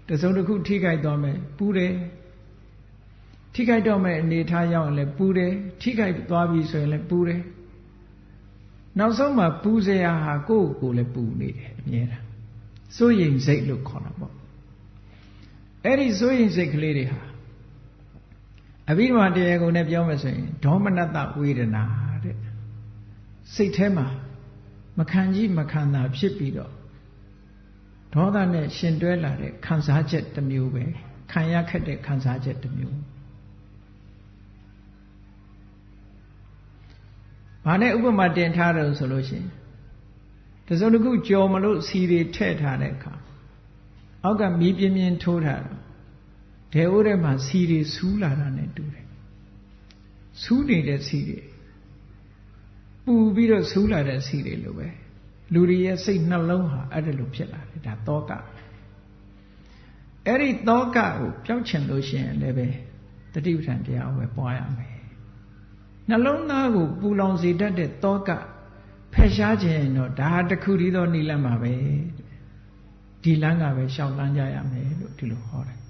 တစုံတစ်ခုထိခိုက်သွားမယ်ပူတယ်ထိခိုက်တော့မဲ့အနေထားရောက်ရင်လည်းပူတယ်ထိခိုက်သွားပြီဆိုရင်လည်းပူတယ်နောက်ဆုံးမှာပူစရာဟာကိုယ့်ကိုယ်လည်းပူနေတယ်အမြဲတမ်းစိုးရိမ်စိတ်လို့ခေါ်တာပေါ့အဲ့ဒီစိုးရိမ်စိတ်ကလေးတွေဟာအဘိဓမ္မာတရားကိုလည်းပြောမယ်ဆိုရင်ဒေါမနတဝေဒနာတဲ့စိတ်ထဲမှာမခံကြည့်မခံတာဖြစ်ပြီးတော့ဒေါသနဲ့ရှင်တွဲလာတဲ့ခံစားချက်တစ်မျိုးပဲခံရခက်တဲ့ခံစားချက်တစ်မျိုးဘာနဲ့ဥပမာတင်ထားတယ်ဆိုလို့ရှိရင်တစုံတစ်ခုကြော်မလို့စီတွေထည့်ထားတဲ့အခါအောက်ကမီးပြင်းပြင်းထိုးထားတော့ဒဲအိုးထဲမှာစီတွေဆူးလာတာနဲ့တူတယ်ဆူးနေတဲ့စီတွေပူပြီးတော့ဆူးလာတဲ့စီတွေလိုပဲလူတွေရဲ့စိတ်နှလုံးဟာအဲ့ဒါလိုဖြစ်လာတယ်ဒါတောကအဲ့ဒီတောကကိုပျောက်ချင်လို့ရှိရင်လည်းပဲတတိပဋ္ဌာန်တရားကိုပဲပွားရမယ်နှလုံးသားကိုပူလောင်စေတတ်တဲ့တောကဖယ်ရှားခြင်းတော့ဒါတခုတည်းသောနိလမ်းပါပဲဒီလမ်းကပဲရှောက်လန်းကြရမယ်လို့ဒီလိုဟောတယ်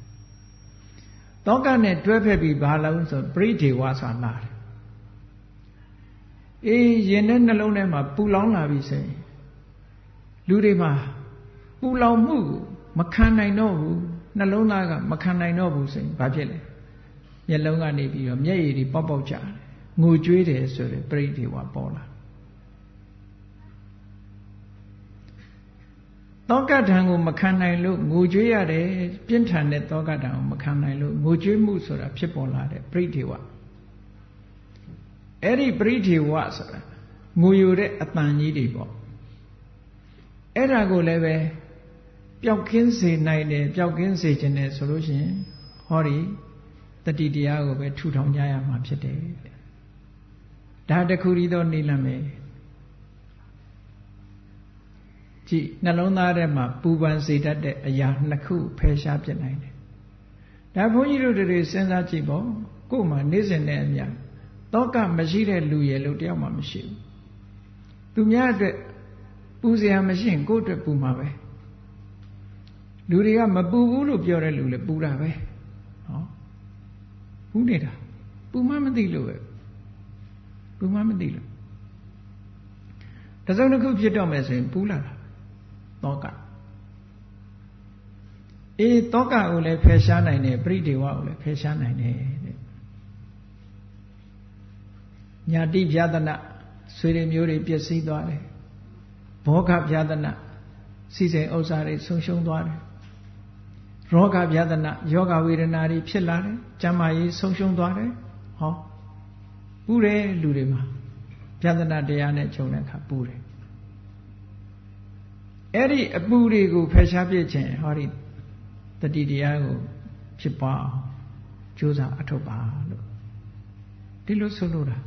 တောကနဲ့တွဲဖက်ပြီးဘာလို့ဆိုပရိဒေဝဆိုတာလာတယ်ရင်နဲ့နှလုံးထဲမှာပူလောင်လာပြီဆိုရင်လူတွေမှာပူလောင်မှုကိုမခံနိုင်တော့ဘူးနှလုံးသားကမခံနိုင်တော့ဘူးဆိုရင်ဘာဖြစ်လဲမျက်လုံးကနေပြီးတော့မျက်ရည်တွေပေါက်ပေါက်ကျတယ်ငိုကြွေးတယ်ဆိုတဲ့ပရိဒေဝပေါ်လာတောကဓာန်ကိုမခံနိုင်လို့ငိုကြွေးရတယ်ပြင်းထန်တဲ့တောကဓာန်ကိုမခံနိုင်လို့ငိုကြွေးမှုဆိုတာဖြစ်ပေါ်လာတဲ့ပရိဒေဝအဲ့ဒီပရိဒေဝဆိုတာ ငိုယိုတဲ့အတန်ကြီးတွေပေါ့အဲ့ဒါကိုလည်းပဲပျောက်ကင်းစေနိုင်တယ်ပျောက်ကင်းစေခြင်းနဲ့ဆိုလို့ရှိရင်ဟောဒီတတိတရားကိုပဲထူထောင်ကြရမှာဖြစ်တယ်ဒါတခုရီသောနိလမ်းပဲကြည့်နှလုံးသားထဲမှာပူပန်စေတတ်တဲ့အရာနှစ်ခုဖယ်ရှားပြနိုင်တယ်ဒါဘုန်းကြီးတို့တွေစဉ်းစားကြည့်ပေါ့ကိုယ်မှာနေ့စဉ်နဲ့အမျှတောကမရှိတဲ့လူရဲ့လို့တယောက်မှမရှိဘူးသူများအတွက်ပူစရာမရှိရင်ကိုယ့်အတွက်ပူမှာပဲလူတွေကမပူဘူးလို့ပြောတဲ့လူလည်းပူတာပဲဟောပူနေတာပူမှမသိလို့ပဲပူမှမသိလို့တစ်စုံတစ်ခုဖြစ်တော့မယ်ဆိုရင်ပူလာတာတောကတောကကိုလည်းဖယ်ရှားနိုင်တယ်ပရိဒေဝကိုလည်းဖယ်ရှားနိုင်တယ်တဲ့ညာတိဗျာဒနာဆွေတွေမျိုးတွေပျက်စီးသွားတယ်ဘောဂဗျာဒနာစီစဉ်ဥစ္စာတွေဆုံးရှုံးသွားတယ်ရောဂဗျာဒနာယောဂဝေဒနာတွေဖြစ်လာတယ်ကျန်းမာရေးဆုံးရှုံးသွားတယ်ဟောပူတယ်လူတွေမှာဗျာဒနာတရားနဲ့ခြုံတဲ့အခါပူတယ်အဲ့ဒီအပူတွေကိုဖယ်ရှားပြခြင်းဟောဒီတတိတရားကိုဖြစ်ပွားအောင်ကြိုးစားအထောက်ပါလို့ဒီလိုဆိုလိုတာ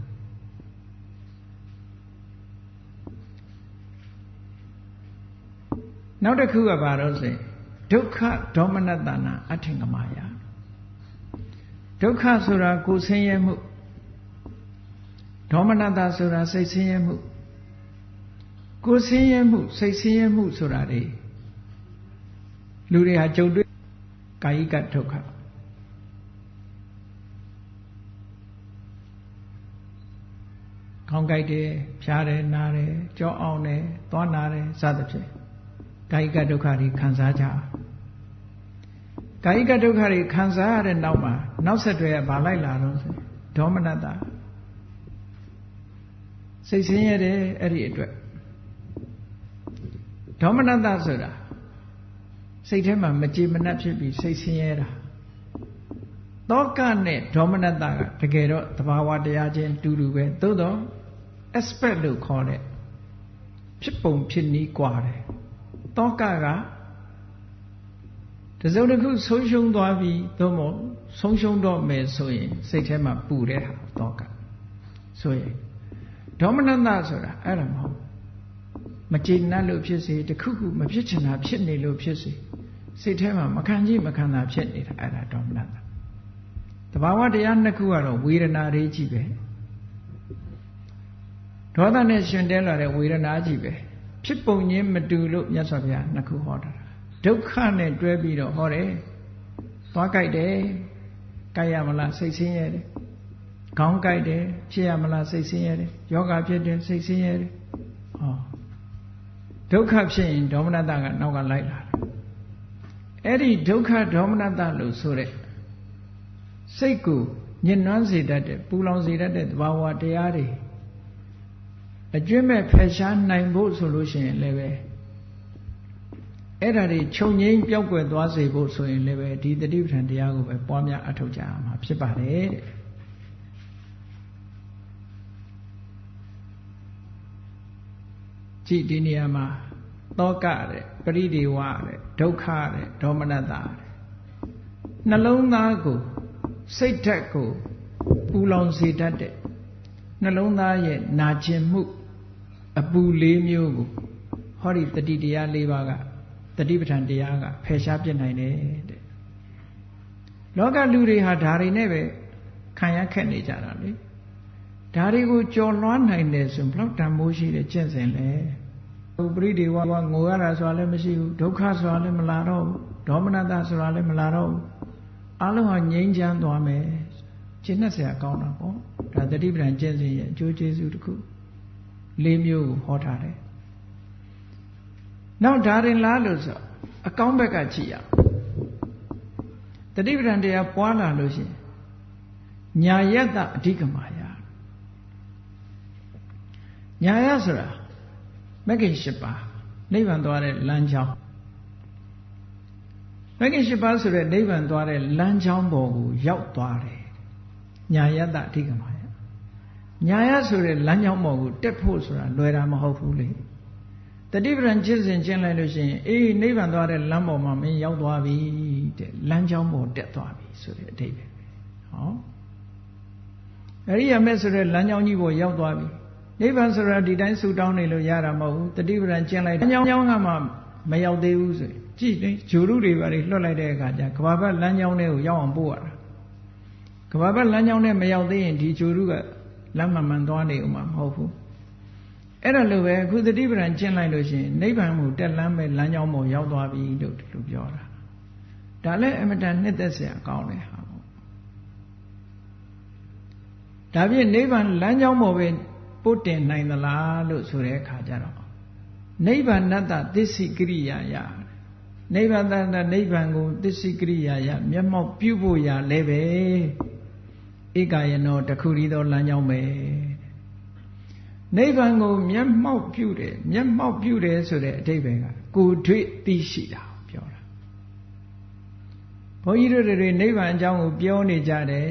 နောက်တစ်ခုကဘာလို့ဆိုရင်ဒုက္ခဒေါမနတနာအထင်ကမာယဒုက္ခဆိုတာကိုယ်ဆင်းရဲမှုဒေါမနတဆိုတာစိတ်ဆင်းရဲမှုကိုယ်ဆင်းရဲမှုစိတ်ဆင်းရဲမှုဆိုတာတွေလူတွေဟာကြုံတွေ့ကာယကဒုက္ခခေါင်းကိုက်တယ်ဖြားတယ်နားတယ်ကြောအောင်တယ်သွားနာတယ်စသဖြင့်ကာယကဒုက္ခတွေခံစားကြကာယကဒုက္ခတွေခံစားရတဲ့နောက်မှာနောက်ဆက်တွဲကဘာလိုက်လာတော့ဆိုဒေါမနတစိတ်ဆင်းရဲတယ်အဲ့ဒီအတွက်ဒေါမနတဆိုတာစိတ်ထဲမှာမကြေမနပ်ဖြစ်ပြီးစိတ်ဆင်းရဲတာတောကနဲ့ဒေါမနတကတကယ်တော့သဘာဝတရားချင်းတူတူပဲသို့တော့ aspect လို့ခေါ်တဲ့ဖြစ်ပုံဖြစ်နည်းကွာတယ်တောကတစုံတစ်ခုဆုံးရှုံးသွားပြီသို့မဟုတ်ဆုံးရှုံးတော့မယ်ဆိုရင်စိတ်ထဲမှာပူတဲ့ဟာတောကဆိုရင်ဒေါမနတဆိုတာအဲ့ဒါမဟုတ်မကျေနပ်လို့ဖြစ်စေတခုခုမဖြစ်ချင်တာဖြစ်နေလို့ဖြစ်စေစိတ်ထဲမှာမခံကြည့်မခံတာဖြစ်နေတာအဲ့ဒါဒေါမနတသဘာဝတရားနှစ်ခုကတော့ဝေဒနာတွေကြီးပဲဒေါသနဲ့ရှင်တဲလာတဲ့ဝေဒနာကြီးပဲဖြစ်ပုံချင်းမတူလို့မြတ်စွာဘုရားနှစ်ခုဟောတာဒုက္ခနဲ့တွဲပြီးတော့ဟောတယ်သွားကြိုက်တယ်ကြိုက်ရမလားစိတ်ဆင်းရဲတယ်ခေါင်းကြိုက်တယ်ဖြစ်ရမလားစိတ်ဆင်းရဲတယ်ယောဂဖြစ်တယ်စိတ်ဆင်းရဲတယ်ဟောဒုက္ခဖြစ်ရင်ဒေါမနတကနောက်ကလိုက်လာတယ်အဲ့ဒီဒုက္ခဒေါမနတလို့ဆိုတဲ့စိတ်ကိုညှဉ်းနှွမ်းစေတတ်တဲ့ပူလောင်စေတတ်တဲ့သဘာဝတရားတွေအကျွင့်မဲ့ဖယ်ရှားနိုင်ဖို့ဆိုလို့ရှိရင်လည်းပဲအဲ့ဒါတွေခြုံငိမ့်ပျောက်ကွယ်သွားစေဖို့ဆိုရင်လည်းပဲဒီတတိပဋ္ဌာန်တရားကိုပဲပွားများအထောက်ကြရမှာဖြစ်ပါတယ်တဲ့ကြည့်ဒီနေရာမှာတောကတဲ့ပရိဒေဝတဲ့ဒုက္ခတဲ့ဒေါမနတတဲ့နှလုံးသားကိုစိတ်ဓာတ်ကိုပူလောင်စေတတ်တဲ့နှလုံးသားရဲ့နာကျင်မှုအပူလေးမျိုးကိုဟောဒီတတိတရား၄ပါးကတတိပဋ္ဌာန်တရားကဖယ်ရှားပြနိုင်တယ်တဲ့လောကလူတွေဟာဒါတွေနဲ့ပဲခံရခက်နေကြတာလေဒါတွေကိုကြော်လွှားနိုင်တယ်ဆိုဘလောက်တန်ဖိုးရှိတဲ့ကျင့်စဉ်လဲပရိဒေဝကငိုရတာဆိုတာလည်းမရှိဘူးဒုက္ခဆိုတာလည်းမလာတော့ဘူးဒေါမနတဆိုတာလည်းမလာတော့ဘူးအလုံးဟာငြိမ်းချမ်းသွားမယ်ရှင်းနဲ့ဆရာကောင်းတာပေါ့ဒါတတိပဋ္ဌာန်ကျင့်စဉ်ရဲ့အကျိုးကျေးဇူးတစ်ခု၄မျိုးကိုဟောထားတယ်နောက်ဒါရင်လားလို့ဆိုအကောင်းဘက်ကကြည့်ရတတိပဋ္ဌာန်တရားပွားလာလို့ရှိရင်ညာယတအဓိကမာယညာယဆိုတာမဂ္ဂင်၈ပါးနိဗ္ဗာန်သွားတဲ့လမ်းကြောင်းမဂ္ဂင်၈ပါးဆိုတဲ့နိဗ္ဗာန်သွားတဲ့လမ်းကြောင်းပေါ်ကိုရောက်သွားတယ်ညာယတအဓိကမာယ ညာရဆိုတဲ့လမ်းကြောင်းပေါ်ကိုတက်ဖို့ဆိုတာလွယ်တာမဟုတ်ဘူးလေတတိပဌာန်ကျင့်စဉ်ကျင့်လိုက်လို့ရှိရင်အေးနိဗ္ဗာန်သွားတဲ့လမ်းပေါ်မှာမင်းရောက်သွားပြီတဲ့လမ်းကြောင်းပေါ်တက်သွားပြီဆိုတဲ့အဓိပ္ပာယ်ဟောအရိယာမဲ့ဆိုတဲ့လမ်းကြောင်းကြီးပေါ်ရောက်သွားပြီနိဗ္ဗာန်ဆိုတာဒီတိုင်းဆူတောင်းနေလို့ရတာမဟုတ်ဘူးတတိပဌာန်ကျင့်လိုက်လမ်းကြောင်းကမှမရောက်သေးဘူးဆိုကြည့်လေဂျိုရုတွေပါလေလွှတ်လိုက်တဲ့အခါကျကဘာဘတ်လမ်းကြောင်းတွေကိုရောက်အောင်ပို့ရတာကဘာဘတ်လမ်းကြောင်းနဲ့မရောက်သေးရင်ဒီဂျိုရုကလမ်းမှန်သွားနေဦးမှာမဟုတ်ဘူးအဲ့ဒါလိုပဲအခုတတိပဌာန်ကျင့်လိုက်လို့ရှိရင်နိဗ္ဗာန်ကိုတက်လမ်းမဲ့လမ်းကြောင်းပေါ်ရောက်သွားပြီလို့ဒီလိုပြောတာဒါလည်းအမတန်နှစ်သက်စရာကောင်းတယ်ဟာပေါ့ဒါဖြင့်နိဗ္ဗာန်လမ်းကြောင်းပေါ်ပဲပို့တင်နိုင်သလားလို့ဆိုတဲ့အခါကျတော့နိဗ္ဗာန်တ္တသစ္စိကရိယာယနိဗ္ဗာန်တ္တနိဗ္ဗာန်ကိုသစ္စိကရိယာယမျက်မှောက်ပြုဖို့ရလဲပဲဧကယနောတခုရီသောလမ်းကြောင်းပဲနိဗ္ဗာန်ကိုမျက်မှောက်ပြုတယ်မျက်မှောက်ပြုတယ်ဆိုတဲ့အဓိပ္ပာယ်ကကိုယ်တွေ့သိရှိတာပြောတာဘုန်းကြီးတို့တွေနိဗ္ဗာန်အကြောင်းကိုပြောနေကြတယ်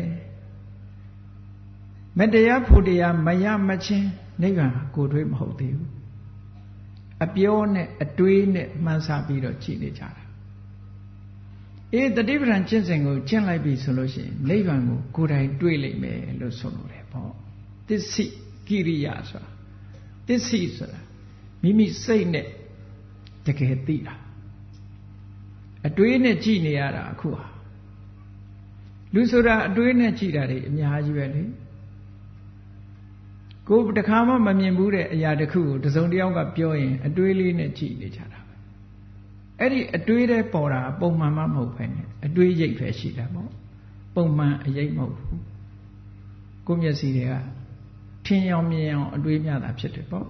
မတရားဖို့တရားမရမချင်းနိဗ္ဗာန်ကိုယ်တွေ့မဟုတ်သေးဘူးအပြောနဲ့အတွေးနဲ့မှန်းဆပြီးတော့ကြည့်နေကြတာအေးတတိပဌာန်ကျင့်စဉ်ကိုကျင့်လိုက်ပြီဆိုလို့ရှိရင်နိဗ္ဗာန်ကိုကိုယ်တိုင်တွေ့လိမ့်မယ်လို့ဆိုလိုတယ်ပေါ့သစ္စိကိရိယာဆိုတာသစ္စိဆိုတာမိမိစိတ်နဲ့တကယ်သိတာအတွေးနဲ့ကြည့်နေရတာအခုဟာလူဆိုတာအတွေးနဲ့ကြည့်တာတွေအများကြီးပဲလေကိုယ်တခါမှမမြင်ဘူးတဲ့အရာတစ်ခုကိုတစ်စုံတစ်ယောက်ကပြောရင်အတွေးလေးနဲ့ကြည့်နေကြတာပဲအဲ့ဒီအတွေးတဲ့ပေါ်တာပုံမှန်မှမဟုတ်ပဲနဲ့အတွေးရိပ်ပဲရှိတာပေါ့ပုံမှန်အရိပ်မဟုတ်ဘူးကိုယ်မျက်စိတွေကထင်ရောင်မြင်အောင်အတွေးများတာဖြစ်တယ်ပေါ့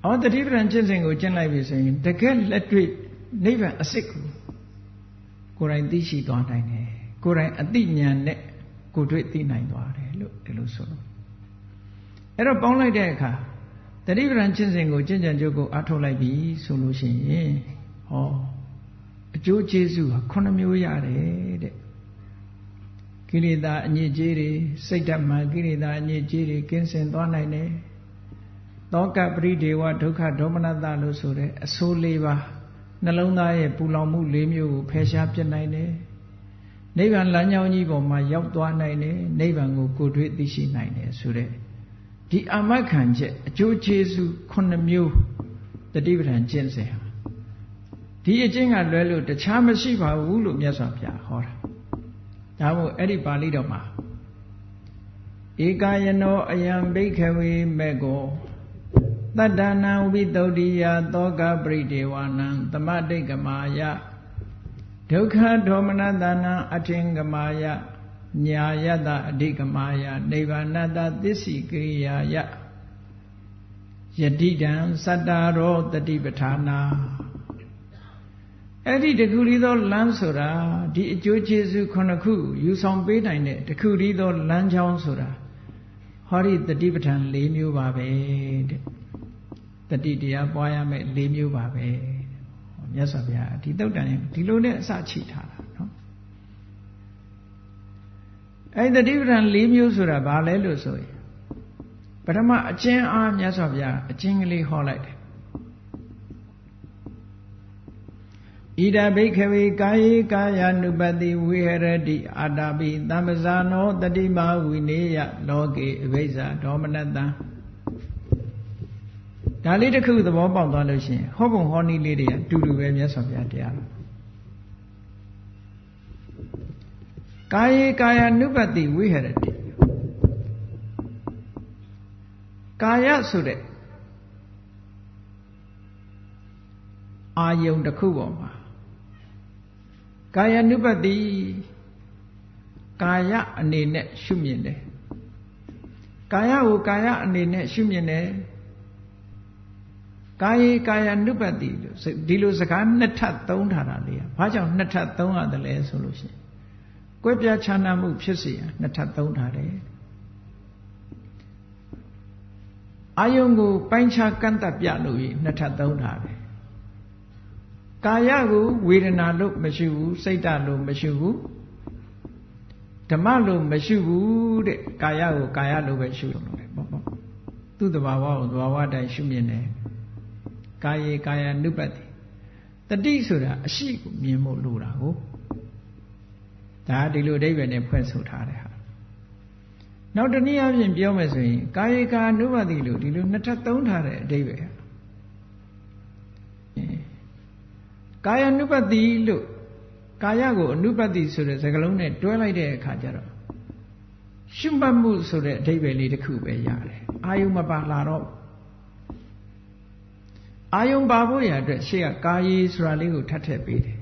အော်တတိပဌာန်ကျင့်စဉ်ကိုကျင့်လိုက်ပြီဆိုရင်တကယ်လက်တွေ့နိဗ္ဗာန်အစစ်ကိုကိုယ်တိုင်သိရှိသွားနိုင်တယ်ကိုယ်တိုင်အသိဉာဏ်နဲ့ကိုယ်တွေ့သိနိုင်သွားတယ်လို့ဒီလိုဆိုလို့အဲ့တော့ပေါင်းလိုက်တဲ့အခါတတိပဌာန်ကျင့်စဉ်ကိုကျင့်ကြံကြိုးကိုအားထုတ်လိုက်ပြီဆိုလို့ရှိရင်ဟောအကျိုးကျေးဇူးဟာ9မျိုးရတယ်တဲ့ကိလေသာအညစ်အကြေးတွေစိတ်ဓာတ်မှာကိလေသာအညစ်အကြေးတွေကင်းစင်သွားနိုင်တယ်သောကပရိဒေဝဒုက္ခဒေါမနတလို့ဆိုတဲ့အဆိုး၄ပါးနှလုံးသားရဲ့ပူလောင်မှု၄မျိုးကိုဖယ်ရှားပြနိုင်တယ်နိဗ္ဗာန်လမ်းကြောင်းကြီးပေါ်မှာရောက်သွားနိုင်တယ်နိဗ္ဗာန်ကိုကိုယ်တွေ့သိရှိနိုင်တယ်ဆိုတဲ့ဒီအာမခံချက်အကျိုးကျေးဇူး9မျိုးတတိပဌာန်ကျင့်စဉ်ဟာဒီအကျင့်ကလွဲလို့တခြားမရှိပါဘူးလို့မြတ်စွာဘုရားဟောတာဒါမို့အဲ့ဒီပါဠိတော်မှာဧကယနောအယံဘိက္ခဝေမေကောတတ္တနာဝိတုဒ္ဓိယသောကပရိဒေဝနံသမတိကမာယဒုက္ခဒေါမနတနာအထင်ကမာယညာယတအဓိကမာယနိဗ္ဗာနတသစ္စိကိရိယာယယတိတံသတ္တရောတတိပဌာနာအဲ့ဒီတခုရီသောလမ်းဆိုတာဒီအကျိုးကျေးဇူး9ခုယူဆောင်ပေးနိုင်တဲ့တခုရီသောလမ်းကြောင်းဆိုတာဟောဒီတတိပဌာန်4မျိုးပါပဲတဲ့တတိတရားပွားရမယ်4မျိုးပါပဲမြတ်စွာဘုရားဒီသုတ်တန်ဒီလိုနဲ့အစချိထားတာနော်အဲ့တတိပဌာန်4မျိုးဆိုတာဘာလဲလို့ဆိုရင်ပထမအကျဉ်းအားမြတ်စွာဘုရားအကျဉ်းကလေးဟောလိုက်တယ်ဣဒဘိက္ခဝေကာယေကာယ ानु ပတိဝိဟရတိအာတာပိသမ္ပဇာနောတတိမာဝိနေယလောကေအဘိဇ္ဇာဒေါမနတံဒါလေးတစ်ခုသဘောပေါက်သွားလို့ရှိရင်ဟောပုံဟောနည်းလေးတွေအတူတူပဲမြတ်စွာဘုရားတရားတော်ကာယေကာယ ानु ပတိဝိဟရတိကာယဆိုတဲ့အာယုံတစ်ခုပေါ်မှာကာယ ानु ပတိကာယအနေနဲ့ရှုမြင်တယ်ကာယကိုကာယအနေနဲ့ရှုမြင်တယ်ကာယေကာယ ानु ပတိလို့ဒီလိုစကားနှစ်ထပ်သုံးထားတာလေဘာကြောင့်နှစ်ထပ်သုံးရတယ်လဲဆိုလို့ရှိရင်ကွဲပြားခြားနားမှုဖြစ်စေရန်နှစ်ထပ်သုံးထားတယ်အာယုံကိုပိုင်းခြားကန့်သတ်ပြလို့နှစ်ထပ်သုံးထားတယ်ကာယကိုဝေဒနာလို့မရှိဘူးစိတ်ဓာတ်လို့မရှိဘူး ဓမ္မလို့မရှိဘူးတဲ့ကာယကိုကာယလို့ပဲရှုလို့တယ်ပေါ့သူ့သဘာဝကိုသဘာဝတိုင်းရှုမြင်တယ်ကာယေကာယ ानु ပတ္တိတတိဆိုတာအရှိကိုမြင်ဖို့လိုတာကိုဒါဒီလိုအဓိပ္ပာယ်နဲ့ဖွင့်ဆိုထားတဲ့ဟာနောက်တနည်းအားဖြင့်ပြောမယ်ဆိုရင်ကာယေကာ ानु ပတ္တိလို့ဒီလိုနှစ်ထပ်သုံးထားတဲ့အဓိပ္ပာယ်ကာယ ानु ပတ္တိလို့ကာယကို ानु ပတ္တိဆိုတဲ့စကားလုံးနဲ့တွဲလိုက်တဲ့အခါကျတော့ရှုမှတ်မှုဆိုတဲ့အဓိပ္ပာယ်လေးတစ်ခုပဲရတယ်အာယုံမပါလာတော့အာယုံပါဖို့ရအတွက်ရှေ့ကကာယေဆိုတာလေးကိုထပ်ထည့်ပေးတယ်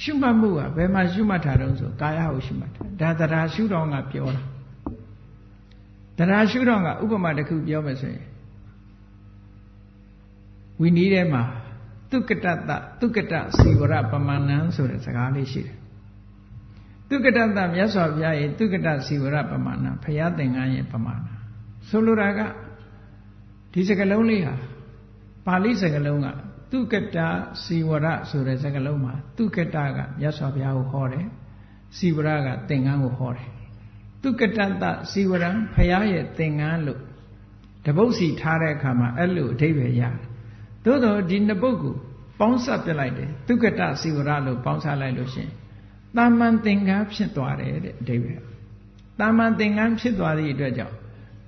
ရှုမှတ်မှုကဘယ်မှာရှုမှတ်တာတုံးဆိုကာယကိုရှုမှတ်တာဒါတရားရှုတော်ကပြောတာတရားရှုတော်ကဥပမာတစ်ခုပြောမယ်ဆိုရင်ဝိနည်းထဲမှာသုကတတသုကတစီဝရပမာဏံဆိုတဲ့စကားလေးရှိတယ်သုကတတမြတ်စွာဘုရားရဲ့သုကတစီဝရပမာဏဘုရားသင်္ကန်းရဲ့ပမာဏဆိုလိုတာကဒီစကားလုံးလေးဟာပါဠိစကားလုံးကသုကတစီဝရဆိုတဲ့စကားလုံးမှာသုကတကမြတ်စွာဘုရားကိုဟောတယ်စီဝရကသင်္ကန်းကိုဟောတယ်သုကတတစီဝရံဘုရားရဲ့သင်္ကန်းလို့တပုတ်စီထားတဲ့အခါမှာအဲ့လိုအဓိပ္ပာယ်ရတယ်သို့တော့ဒီနှစ်ပုဒ်ကိုပေါင်းစပ်ပြလိုက်တယ်သုကတစီဝရလို့ပေါင်းစပ်လိုက်လို့ရှင်တာမန်သင်္ကန်းဖြစ်သွားတယ်တဲ့အဓိပ္ပာယ်တာမန်သင်္ကန်းဖြစ်သွားသည့်အတွက်ကြောင့်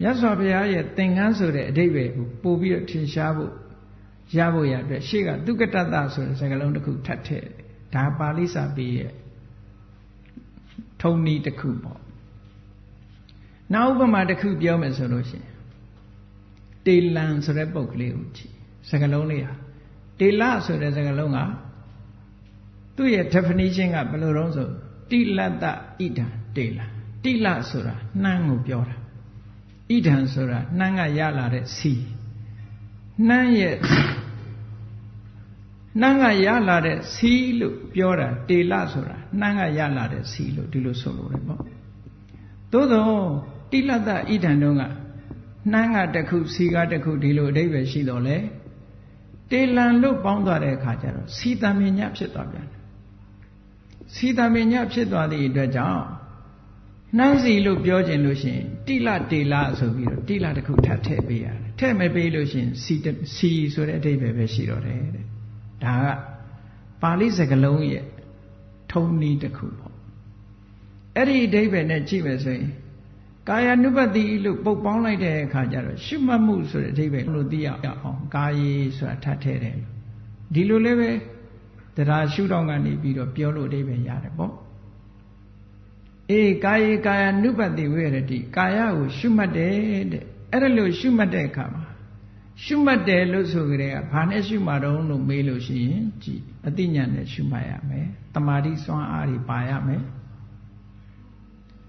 မြတ်စွာဘုရားရဲ့သင်္ကန်းဆိုတဲ့အဓိပ္ပာယ်ကိုပို့ပြီးတော့ထင်ရှားဖို့ရဖို့ရအတွက်ရှေ့ကသုကတတဆိုတဲ့စကားလုံးတစ်ခုထပ်ထည့်ဒါပါဠိစာပေရဲ့ထုံနည်းတစ်ခုပေါ့နောက်ဥပမာတစ်ခုပြောမယ်ဆိုလို့ရှိရင်တေလံဆိုတဲ့ပုဂ္ဂလေးကိုကြည့်စကားလုံးလေးဟာတေလဆိုတဲ့စကားလုံးကသူ့ရဲ့ definition ကဘယ်လိုတုံးဆိုတိလတ္တဣဒံတေလံတိလဆိုတာနှမ်းကိုပြောတာဣဒံဆိုတာနှမ်းကရလာတဲ့စီနှမ်းကရလာတဲ့စီလို့ပြောတာတေလဆိုတာနှမ်းကရလာတဲ့စီလို့ဒီလိုဆိုလို့ရတယ်ပေါ့သို့တော့တိလတ္တဣဒံတုံးကနှမ်းကတစ်ခုစီကတစ်ခုဒီလိုအဓိပ္ပာယ်ရှိတော့လေတေလံလို့ပေါင်းသွားတဲ့အခါကျတော့စီတံမြညဖြစ်သွားပြန်တယ်စီတံမြညဖြစ်သွားသည့်အတွက်ကြောင့်နှမ်းစီလို့ပြောခြင်းလို့ရှိရင်တိလတေလဆိုပြီးတော့တိလတစ်ခုထပ်ထည့်ပေးရတယ်ထည့်မပေးလို့ရှိရင်စီဆိုတဲ့အဓိပ္ပာယ်ပဲရှိတော့တယ်တဲ့ဒါကပါဠိစကားလုံးရဲ့ထုံနည်းတစ်ခုပေါ့အဲ့ဒီအဓိပ္ပာယ်နဲ့ကြည့်မယ်ဆိုရင်ကာယ ानु ပတ္တိလို့ပုတ်ပေါင်းလိုက်တဲ့အခါကျတော့ရှုမှတ်မှုဆိုတဲ့အဓိပ္ပာယ်လို့သိရအောင်ကာယေဆိုတာထပ်ထည့်တယ်ဒီလိုလည်းပဲတရားရှုတော့ကနေပြီးတော့ပြောလို့အဓိပ္ပာယ်ရတယ်ပေါ့အေးကာယေကာယ ानु ပတ္တိဝိရတိကာယကိုရှုမှတ်တယ်တဲ့အဲ့ဒါလို့ရှုမှတ်တဲ့အခါမှာရှုမှတ်တယ်လို့ဆိုကြတဲ့ကဘာနဲ့ရှုမှတ်တော့လို့မေးလို့ရှိရင်ကြည်အသိဉာဏ်နဲ့ရှုမှတ်ရမယ်တမာတိစွမ်းအားတွေပါရမယ်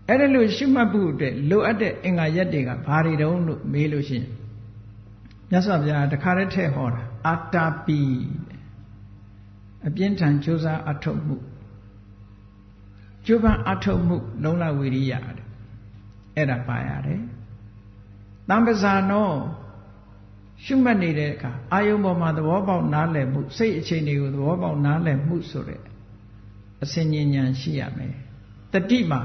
အဲ့ဒါလို့ရှုမှတ်ဖို့အတွက်လိုအပ်တဲ့အင်္ဂါရက်တွေကဘာတွေတုံးလို့မေးလို့ရှိရင်မြတ်စွာဘုရားတခါတည်းထည့်ဟောတာအာတာပိအပြင်းထန်ကြိုးစားအထုတ်မှုကြိုးပမ်းအထုတ်မှုလုံလဝိရိယတဲ့အဲ့ဒါပါရတယ်တမ္ပဇာနောရှုမှတ်နေတဲ့အခါအာယုံပေါ်မှာသဘောပေါက်နားလည်မှုစိတ်အခြေအနေကိုသဘောပေါက်နားလည်မှုဆိုတဲ့အစဉ်ဉာဏ်ရှိရမယ်တတိမှာ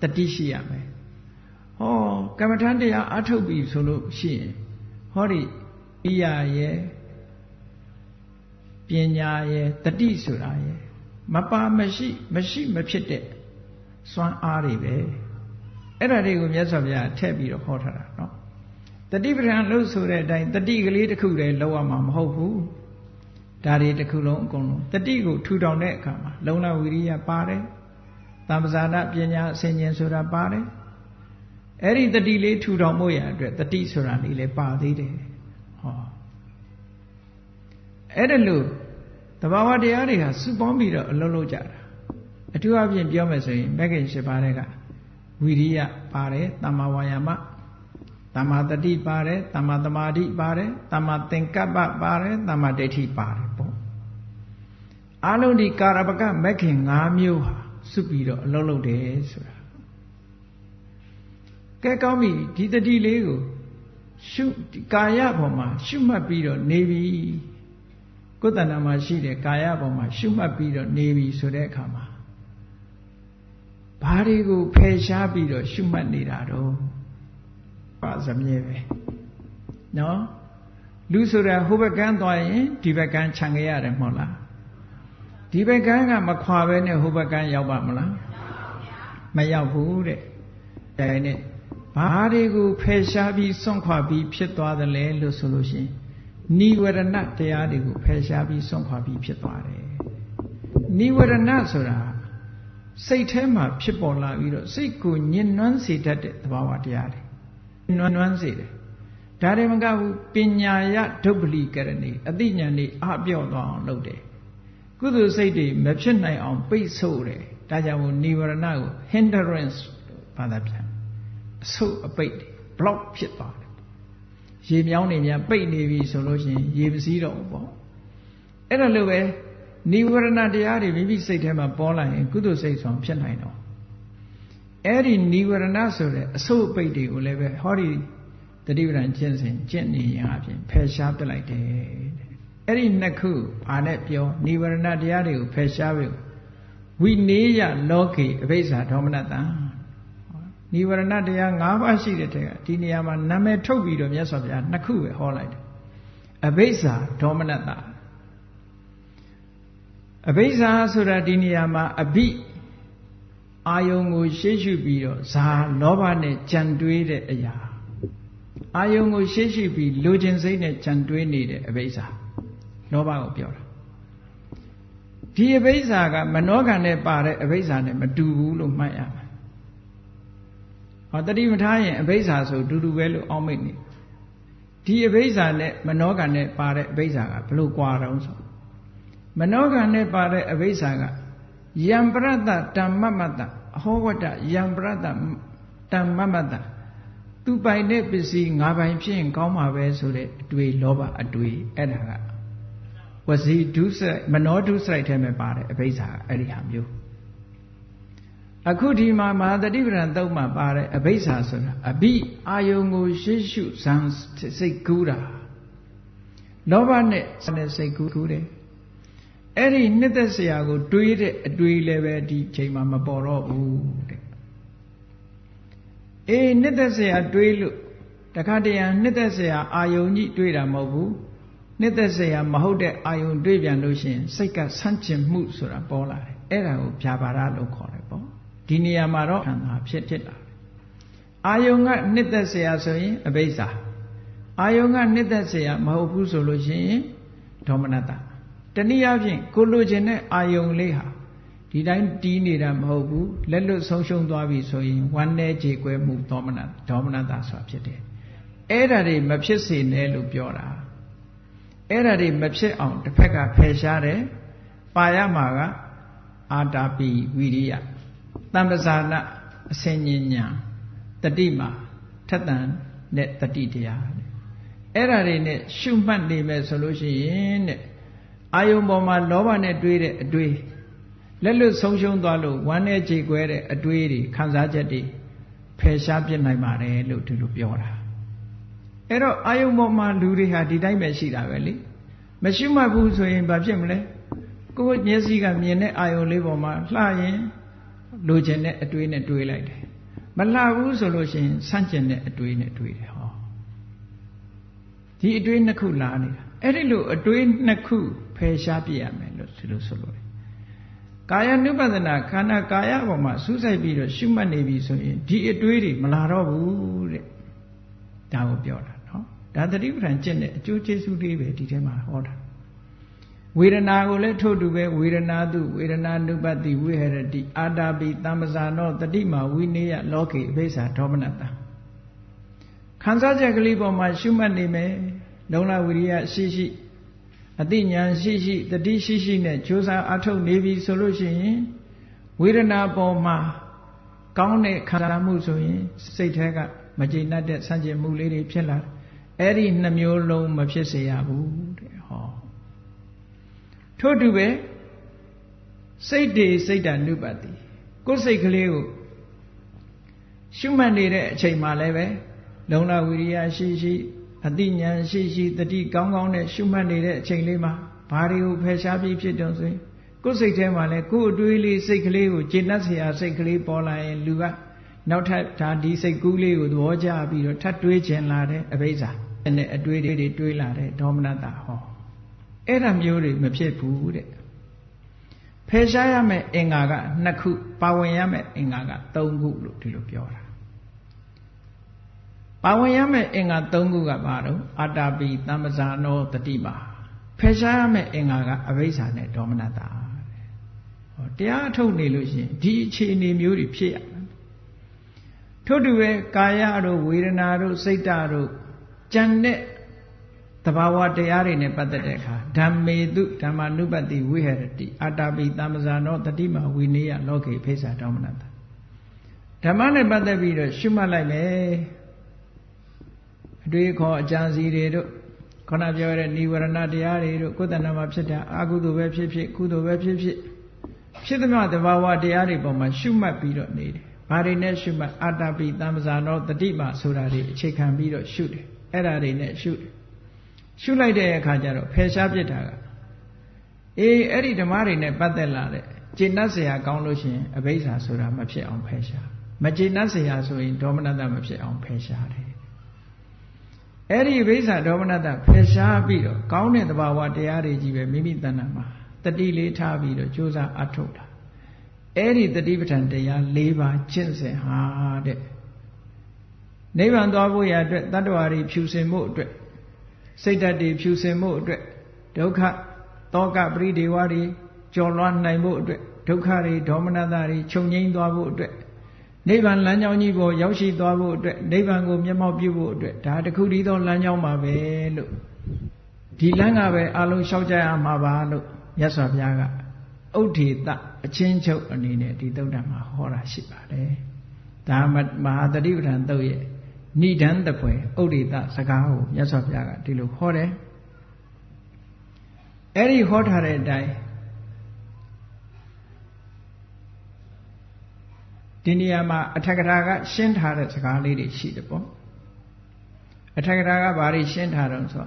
တတိရှိရမယ်ဟောကမ္မထန်တရားအထုတ်ပြီဆိုလို့ရှိရင်ဟောဒီဣယာရဲ့ပညာရဲ့တတိဆိုတာရဲ့မပါမရှိမဖြစ်တဲ့စွမ်းအားတွေပဲအဲ့ဒါတွေကိုမြတ်စွာဘုရားထည့်ပြီးတော့ဟောထားတာเนาะတတိပဋ္ဌာန်လို့ဆိုတဲ့အတိုင်းတတိကလေးတစ်ခုတည်းလောက်ရမှာမဟုတ်ဘူးဒါတွေတစ်ခုလုံးအကုန်လုံးတတိကိုထူထောင်တဲ့အခါမှာလုံလဝိရိယပါတယ်တမ္ပဇာနာပညာအစဉ်ဉာဏ်ဆိုတာပါတယ်အဲ့ဒီတတိလေးထူထောင်ဖို့ရအတွက်တတိဆိုတာလေးလည်းပါသေးတယ်ဟောအဲ့ဒါလို့တဘာဝတရားတွေဟာစုပေါင်းပြီးတော့အလုံးလုံးကြတာအထူးအဖြင့်ပြောမယ်ဆိုရင်မဂ္ဂင်၈ပါးတွေကဝိရိယပါတယ်တမ္မာဝါယာမတမ္မာတတိပါတယ်တမ္မာသမာဓိပါတယ်တမ္မာသင်္ကပ္ပပါတယ်တမ္မာဒိဋ္ဌိပါတယ်ပေါ့အလုံးဒီကာရပကမဂ္ဂင်၅မျိုးဟာစုပြီးတော့အလုံးလုံးတယ်ဆိုတာကဲကောင်းပြီဒီတတိလေးကိုရှုကာယပေါ်မှာရှုမှတ်ပြီးတော့နေပြီကိုယ်တဏ္ဍာမှာရှိတဲ့ကာယပေါ်မှာရှုမှတ်ပြီးတော့နေပြီဆိုတဲ့အခါမှာ ဘာတွေကိုဖယ်ရှားပြီးတော့ရှုမှတ်နေတာတော့ပါစမြဲပဲနော်လူဆိုတာဟိုဘက်ကန်းသွားရင်ဒီဘက်ကန်းခြံခဲ့ရတယ်မဟုတ်လားဒီဘက်ကန်းကမခွာပဲနဲ့ဟိုဘက်ကန်းရောက်ပါမလားမရောက်ဘူးတဲ့ဒါနဲ့ဘာတွေကိုဖယ်ရှားပြီးစွန့်ခွာပြီးဖြစ်သွားတယ်လဲလို့ဆိုလို့ရှိရင်နိဝရဏတရားတွေကိုဖယ်ရှားပြီးစွန့်ခွာပြီးဖြစ်သွားတယ်နိဝရဏဆိုတာစိတ်ထဲမှာဖြစ်ပေါ်လာပြီးတော့စိတ်ကိုညှဉ်းနှွမ်းစေတတ်တဲ့သဘာဝတရားတွေနှွမ်းစေတယ်ဒါတွေမကဘူးပညာယဒုပ္ပလိကရဏီအသိဉာဏ်တွေအပြော့သွားအောင်လုပ်တယ်ကုသိုလ်စိတ်တွေမဖြစ်နိုင်အောင်ပိတ်ဆို့တယ်ဒါကြောင့်မို့နိဝရဏကို hindrance ဘာသာပြန်အဆုတ်အပိတ် block ဖြစ်သွားတယ်ရေမြောင်းနေများပိတ်နေပြီဆိုလို့ရှိရင်ရေမစည်းတော့ဘူးပေါ့အဲ့ဒါလိုပဲနိဝရဏတရားတွေမိမိစိတ်ထဲမှာပေါ်လာရင်ကုသိုလ်စိတ်ဆောင်ဖြစ်နိုင်တော့အဲ့ဒီနိဝရဏဆိုတဲ့အဆုတ်အပိတ်တွေကိုလည်းပဲဟောဒီတတိပဌာန်ကျင့်စဉ်ကျင့်နေရင်အပြင်ဖယ်ရှားပြလိုက်တယ်အဲ့ဒီနှစ်ခုဘာနဲ့ပြောနိဝရဏတရားတွေကိုဖယ်ရှားပြီးဝိနေယလောကေအဘိဇ္ဇာဒေါမနတံနိဝရဏတရား၅ပါးရှိတဲ့တည်းကဒီနေရာမှာနာမည်ထုတ်ပြီးတော့မြတ်စွာဘုရားနှစ်ခုပဲဟောလိုက်တယ်အဘိဇ္ဇာဒေါမနတအဘိဇ္ဇာဆိုတာဒီနေရာမှာအဘိအာယုံကိုရှေ့ရှုပြီးတော့ဇာလောဘနဲ့ကြံတွေးတဲ့အရာအာယုံကိုရှေ့ရှုပြီးလိုချင်စိတ်နဲ့ကြံတွေးနေတဲ့အဘိဇ္ဇာလောဘကိုပြောတာဒီအဘိဇ္ဇာကမနောကံနဲ့ပါတဲ့အဘိဇ္ဇာနဲ့မတူဘူးလို့မှတ်ရမယ်ဟောတတိမထားရင်အဘိဇ္ဇာဆိုတူတူပဲလို့အောက်မိတ်နေဒီအဘိဇ္ဇာနဲ့မနောကံနဲ့ပါတဲ့အဘိဇ္ဇာကဘလို့ကွာတော့ဆိုမနောကံနဲ့ပါတဲ့အဘိဇ္ဇာကယံပရတ္တတမ္မမတ္တအဟောဝတ္တယံပရတ္တတမ္မမတ္တသူပိုင်တဲ့ပစ္စည်းငါပိုင်ဖြစ်ရင်ကောင်းမှာပဲဆိုတဲ့အတွေ့လောဘအတွေ့အဲ့ဒါကဝစီဒုစရိုက်မနောဒုစရိုက်ထဲမှာပါတဲ့အဘိဇ္ဇာအဲ့ဒီဟာမျိုးအခုဒီမှာမဟာတတိပဌာန်သုံးမှာပါတဲ့အဘိဇ္ဇာဆိုတာအဘိအာယုံကိုရှေ့ရှုဇံစိတ်ကူးတာလောဘနဲ့စိတ်ကူးတယ်အဲ့ဒီနှစ်သက်စရာကိုတွေးတဲ့အတွေးလည်းပဲဒီချိန်မှာမပေါ်တော့ဘူးတဲ့အေးနှစ်သက်စရာတွေးလို့တခါတရံနှစ်သက်စရာအာယုံကြီးတွေးတာမဟုတ်ဘူးနှစ်သက်စရာမဟုတ်တဲ့အာယုံတွေးပြန်လို့ရှိရင်စိတ်ကဆန့်ကျင်မှုဆိုတာပေါ်လာတယ်အဲ့ဒါကိုဗျာပါဒလို့ခေါ်တယ်ပေါ့ဒီနေရာမှာတော့ခန္ဓာဖြစ်လာတယ်အာယုံကနှစ်သက်စရာဆိုရင်အဘိဇ္ဇာအာယုံကနှစ်သက်စရာမဟုတ်ဘူးဆိုလို့ရှိရင်ဒေါမနတတနည်းအားဖြင့်ကိုလိုချင်တဲ့အာယုံလေးဟာဒီတိုင်းတီးနေတာမဟုတ်ဘူးလက်လွတ်ဆုံးရှုံးသွားပြီဆိုရင်ဝမ်းနည်းကြေကွဲမှုဒေါမနတဆိုတာဖြစ်တယ်အဲ့ဒါတွေမဖြစ်စေနဲ့လို့ပြောတာအဲ့ဒါတွေမဖြစ်အောင်တစ်ဖက်ကဖယ်ရှားတယ်ပါရမှာကအာတာပိဝိရိယတမ္ပဇာနာအစဉ္ညာတတိမှာထက်တန်တဲ့တတိတရားအဲ့ဒါတွေနဲ့ရှုမှတ်နေမယ်ဆိုလို့ရှိရင်တဲ့အာယုံပေါ်မှာလောဘနဲ့တွေးတဲ့အတွေးလက်လွတ်ဆုံးရှုံးသွားလို့ဝမ်းနဲ့ကြေကွဲတဲ့အတွေးတွေခံစားချက်တွေဖယ်ရှားပြစ်နိုင်ပါတယ်လို့ဒီလိုပြောတာအဲ့တော့အာယုံပေါ်မှာလူတွေဟာဒီတိုင်းပဲရှိတာပဲလေမရှိမှတ်ဘူးဆိုရင်ဘာဖြစ်မလဲကိုယ်မျက်စိကမြင်တဲ့အာယုံလေးပေါ်မှာလှရင်လိုချင်တဲ့အတွေးနဲ့တွေးလိုက်တယ်မလှဘူးဆိုလို့ရှိရင်ဆန့်ကျင်တဲ့အတွေးနဲ့တွေးတယ်ဟောဒီအတွေးနှစ်ခုလာနေတာအဲ့ဒီလိုအတွေးနှစ်ခုဖယ်ရှားပြရမယ်လို့ဒီလိုဆိုလို့တယ်ကာယ ानु ပဒနာခန္ဓာကာယပေါ်မှာစူးစိုက်ပြီးတော့ရှုမှတ်နေပြီဆိုရင်ဒီအတွေးတွေမလာတော့ဘူးတဲ့ဒါကိုပြောတာနော်ဒါသတိပဋ္ဌာန်ကျင့်တဲ့အကျိုးကျေးဇူးလေးပဲဒီထဲမှာဟောတာဝေဒနာကိုလည်းထို့တူပဲဝေဒနာတုဝေဒနာ ानु ပတိဝိဟရတိအာတာပိတမ္ပဇာနောတတိမာဝိနေယလောကေအဘိဇ္ဇာဒေါမနတခံစားချက်ကလေးပေါ်မှာရှုမှတ်နေမယ်လုံလဝိရိယရှိရှိအသိဉာဏ်ရှိရှိတတိရှိရှိနဲ့ကြိုးစားအထုတ်နေပြီဆိုလို့ရှိရင်ဝေဒနာပေါ်မှာကောင်းတဲ့ခံစားမှုဆိုရင်စိတ်ထဲကမကျေနပ်တဲ့ဆန့်ကျင်မှုလေးတွေဖြစ်လာအဲ့ဒီနှမျိုးလုံးမဖြစ်စေရဘူးတဲ့ဟောထို့တူပဲစိတ်တွေစိတ်တ ानु ပတိကိုယ်စိတ်ကလေးကိုရှုမှတ်နေတဲ့အချိန်မှလည်းပဲလုံလဝိရိယရှိရှိအသိဉာဏ်ရှိရှိတတိကောင်းကောင်းနဲ့ရှုမှတ်နေတဲ့အချိန်လေးမှာဘာတွေကိုဖယ်ရှားပြီးဖြစ်တော့ဆိုရင် ကိုယ်စိတ်ထဲမှာလဲကိုယ်အတွေးလေးစိတ်ကလေးကိုကျေနပ်စရာစိတ်ကလေးပေါ်လာရင်လူကနောက်ထပ်ဒါဒီစိတ်ကူးလေးကိုသဘောကျပြီးတော့ထပ်တွေးကျင်လာတဲ့အဘိဇ္ဇာနဲ့အတွေးတွေတွေးလာတဲ့ဒေါမနတဟောအဲ့ဒါမျိုးတွေမဖြစ်ဘူးတဲ့ဖယ်ရှားရမယ့်အင်္ဂါက2ခုပါဝင်ရမယ့်အင်္ဂါက3ခုလို့ဒီလိုပြောတာပါဝင်ရမယ့်အင်္ဂါ3ခုကဘာတော့အာတာပိသမ္ပဇာနောတတိမာဖယ်ရှားရမယ့်အင်္ဂါကအဘိဇ္ဇာနဲ့ဒေါမနတဟောတရားအထုတ်နေလို့ရှိရင်ဒီအခြေအနေမျိုးတွေဖြစ်ရမယ်ထို့တူပဲကာယတို့ဝေဒနာတို့စိတ်ဓာတ်တို့ကြံတဲ့တဘာဝတရားတွေနဲ့ပတ်သက်တဲ့အခါဓမ္မေတုဓမ္မနုပတ္တိဝိဟရတိအာတာပိသမ္ပဇာနောတတိမာဝိနည်းလောကေဖိစ္ဆာဒေါမနတဓမ္မနဲ့ပတ်သက်ပြီးတော့ရှုမှတ်လိုက်မယ်အတွေ့အခေါ်အကြံစီတွေတို့ခဏပြောတဲ့နိဝရဏတရားတွေတို့ကိုယ်တဏ္ဍာမှာဖြစ်တဲ့အကုသိုလ်ပဲဖြစ်ဖြစ်ကုသိုလ်ပဲဖြစ်ဖြစ်ဖြစ်သမျှတဘာဝတရားတွေပေါ်မှာရှုမှတ်ပြီးတော့နေတယ်ဘာတွေနဲ့ရှုမှတ်အာတာပိသမ္ပဇာနောတတိမာဆိုတာတွေအခြေခံပြီးတော့ရှုတယ်အဲ့ဒါတွေနဲ့ရှုတယ်ရှုလိုက်တဲ့အခါကျတော့ဖယ်ရှားပြစ်တာကအဲ့ဒီဓမ္မတွေနဲ့ပတ်သက်လာတဲ့ကျေနပ်စရာကောင်းလို့ရှိရင်အဘိဇ္ဇာဆိုတာမဖြစ်အောင်ဖယ်ရှားမကျေနပ်စရာဆိုရင်ဒေါမနတမဖြစ်အောင်ဖယ်ရှားတယ်အဲ့ဒီအဘိဇ္ဇာဒေါမနတဖယ်ရှားပြီးတော့ကောင်းတဲ့သဘာဝတရားတွေကြီးပဲမိမိတဏ္ဍာမှာတတိလေးထားပြီးတော့ကြိုးစားအထုတ်တာအဲ့ဒီတတိပဋ္ဌာန်တရား၄ပါးကျင့်စဉ်ဟာတဲ့နိဗ္ဗာန်သွားဖို့ရအတွက်တတ္တဝါတွေဖြူစင်မှုအတွက်စိတ်ဓာတ်တွေဖြူစင်မှုအတွက်ဒုက္ခတောကပရိဒေဝတွေကျော်လွှားနိုင်ဖို့အတွက်ဒုက္ခတွေဒေါမနတတွေချုပ်ငြိမ်းသွားဖို့အတွက်နိဗ္ဗာန်လမ်းကြောင်းကြီးပေါ်ရောက်ရှိသွားဖို့အတွက်နိဗ္ဗာန်ကိုမျက်မှောက်ပြုဖို့အတွက်ဒါတခုတည်းသောလမ်းကြောင်းပါပဲလို့ဒီလမ်းကပဲအလုံးလျှောက်ကြရမှာပါလို့မြတ်စွာဘုရားကဥဒ္ဒေတအချင်းချုပ်အနေနဲ့ဒီသုတ္တံမှာဟောတာရှိပါတယ်ဒါမဟာတတိပဋ္ဌာန်သုတ်ရဲ့ဏိဒံတပွဲဥဒ္ဒေတစကားကိုမြတ်စွာဘုရားကဒီလိုဟောတယ်အဲ့ဒီဟောထားတဲ့အတိုင်းဒီနေရာမှာအထက်ကရာကရှင်းထားတဲ့စကားလေးတွေရှိတယ်ပေါ့အထက်ကရာကဘာတွေရှင်းထားတော့ဆို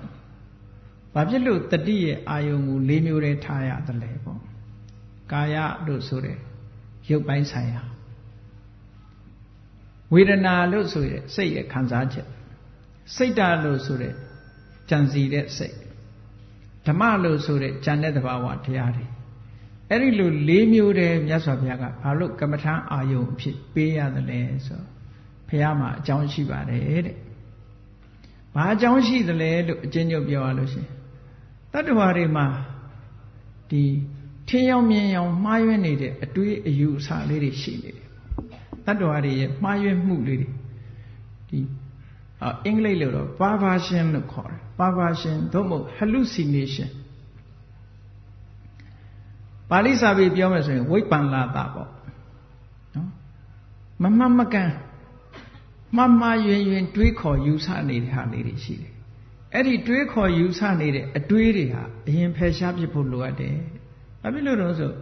ဘာဖြစ်လို့တတိရဲ့အာယုံကို၄မျိုးတည်းထားရတယ်လဲပေါ့ကာယလို့ဆိုတဲ့ရုပ်ပိုင်းဆိုင်ရာဝေဒနာလို့ဆိုရဲစိတ်ရဲ့ခံစားချက်စိတ်ဓာတ်လို့ဆိုတဲ့ကြံစီတဲ့စိတ်ဓမ္မလို့ဆိုတဲ့ဉာဏ်တဲ့သဘာဝတရားတွေအဲ့ဒီလို၄မျိုးတည်းမြတ်စွာဘုရားကဘာလို့ကမ္မထာအာယုံအဖြစ်ပေးရတယ်လဲဆိုဘုရားမှာအကြောင်းရှိပါတယ်တဲ့ဘာအကြောင်းရှိသလဲလို့အကျဉ်းချုပ်ပြောရလို့ရှိရင်တတ္တဝါတွေမှာဒီထင်းရောက်မြင်ရောက်မှားယွင်းနေတဲ့အတွေးအယူအဆလေးတွေရှိနေတယ်တတ္တဝါတွေရဲ့မှားယွင်းမှုလေးတွေဒီအင်္ဂလိပ်လိုတော့ perversion လို့ခေါ်တယ် perversion သို့မဟုတ် hallucination ပါဠိစာပေပြောမယ်ဆိုရင်ဝိပ္ပန္လာတပေါ့နော်မမှတ်မကန်မှားယွင်းယွင်းတွေးခေါ်ယူဆနေတဲ့ဟာလေးတွေရှိတယ်အဲ့ဒီတွေးခေါ်ယူဆနေတဲ့အတွေးတွေဟာအရင်ဖယ်ရှားပြဖို့လိုအပ်တယ်ဘာဖြစ်လို့လဲဆို